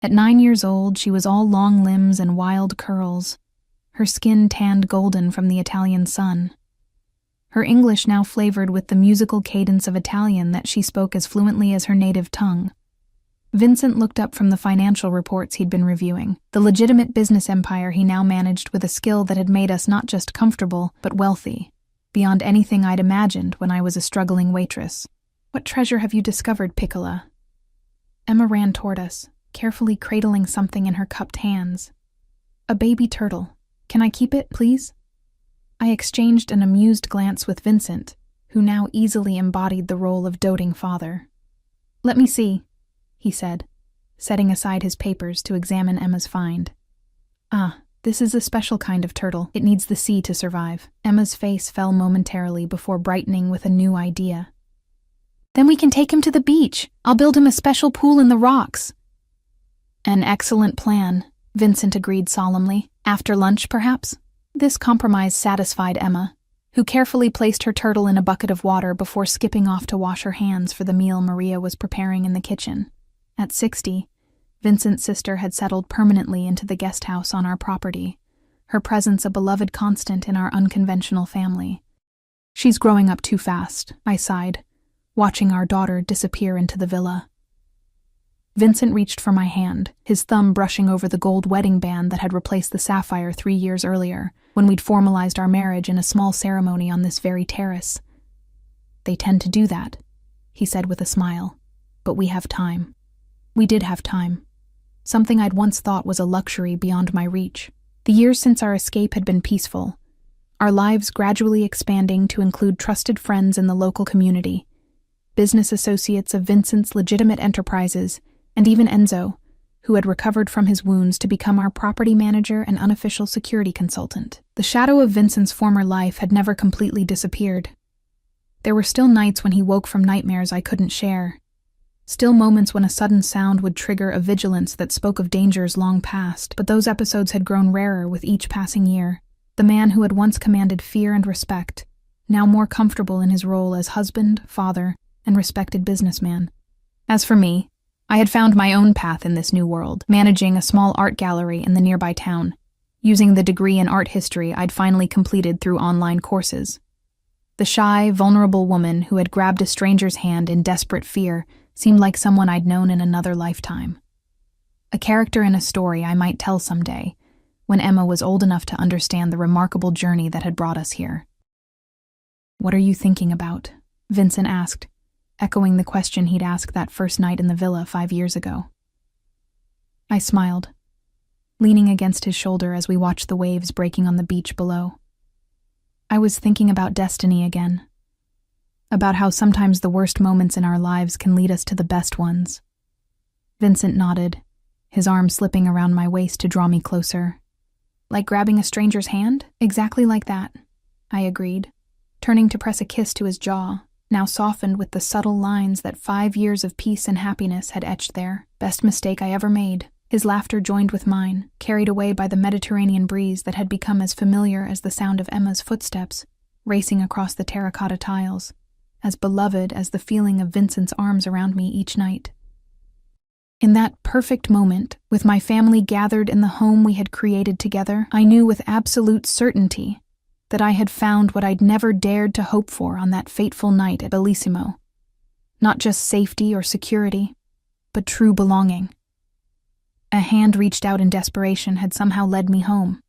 At 9 years old, she was all long limbs and wild curls, her skin tanned golden from the Italian sun. Her English now flavored with the musical cadence of Italian that she spoke as fluently as her native tongue. Vincent looked up from the financial reports he'd been reviewing, the legitimate business empire he now managed with a skill that had made us not just comfortable, but wealthy, beyond anything I'd imagined when I was a struggling waitress. What treasure have you discovered, Piccola? Emma ran toward us, carefully cradling something in her cupped hands. A baby turtle. Can I keep it, please? I exchanged an amused glance with Vincent, who now easily embodied the role of doting father. Let me see, he said, setting aside his papers to examine Emma's find. Ah, this is a special kind of turtle. It needs the sea to survive. Emma's face fell momentarily before brightening with a new idea. Then we can take him to the beach. I'll build him a special pool in the rocks. An excellent plan, Vincent agreed solemnly. After lunch, perhaps? This compromise satisfied Emma, who carefully placed her turtle in a bucket of water before skipping off to wash her hands for the meal Maria was preparing in the kitchen. At 60, Vincent's sister had settled permanently into the guest house on our property, her presence a beloved constant in our unconventional family. She's growing up too fast, I sighed, watching our daughter disappear into the villa. Vincent reached for my hand, his thumb brushing over the gold wedding band that had replaced the sapphire 3 years earlier, when we'd formalized our marriage in a small ceremony on this very terrace. They tend to do that, he said with a smile, but we have time. We did have time. Something I'd once thought was a luxury beyond my reach. The years since our escape had been peaceful, our lives gradually expanding to include trusted friends in the local community, business associates of Vincent's legitimate enterprises, and even Enzo, who had recovered from his wounds to become our property manager and unofficial security consultant. The shadow of Vincent's former life had never completely disappeared. There were still nights when he woke from nightmares I couldn't share. Still moments when a sudden sound would trigger a vigilance that spoke of dangers long past, but those episodes had grown rarer with each passing year. The man who had once commanded fear and respect, now more comfortable in his role as husband, father, and respected businessman. As for me, I had found my own path in this new world, managing a small art gallery in the nearby town, using the degree in art history I'd finally completed through online courses. The shy, vulnerable woman who had grabbed a stranger's hand in desperate fear seemed like someone I'd known in another lifetime. A character in a story I might tell someday, when Emma was old enough to understand the remarkable journey that had brought us here. "What are you thinking about?" Vincent asked, echoing the question he'd asked that first night in the villa 5 years ago. I smiled, leaning against his shoulder as we watched the waves breaking on the beach below. I was thinking about destiny again, about how sometimes the worst moments in our lives can lead us to the best ones. Vincent nodded, his arm slipping around my waist to draw me closer. "Like grabbing a stranger's hand?" "Exactly like that," I agreed, turning to press a kiss to his jaw, now softened with the subtle lines that 5 years of peace and happiness had etched there. "Best mistake I ever made." His laughter joined with mine, carried away by the Mediterranean breeze that had become as familiar as the sound of Emma's footsteps, racing across the terracotta tiles, as beloved as the feeling of Vincent's arms around me each night. In that perfect moment, with my family gathered in the home we had created together, I knew with absolute certainty that I had found what I'd never dared to hope for on that fateful night at Bellissimo. Not just safety or security, but true belonging. A hand reached out in desperation had somehow led me home,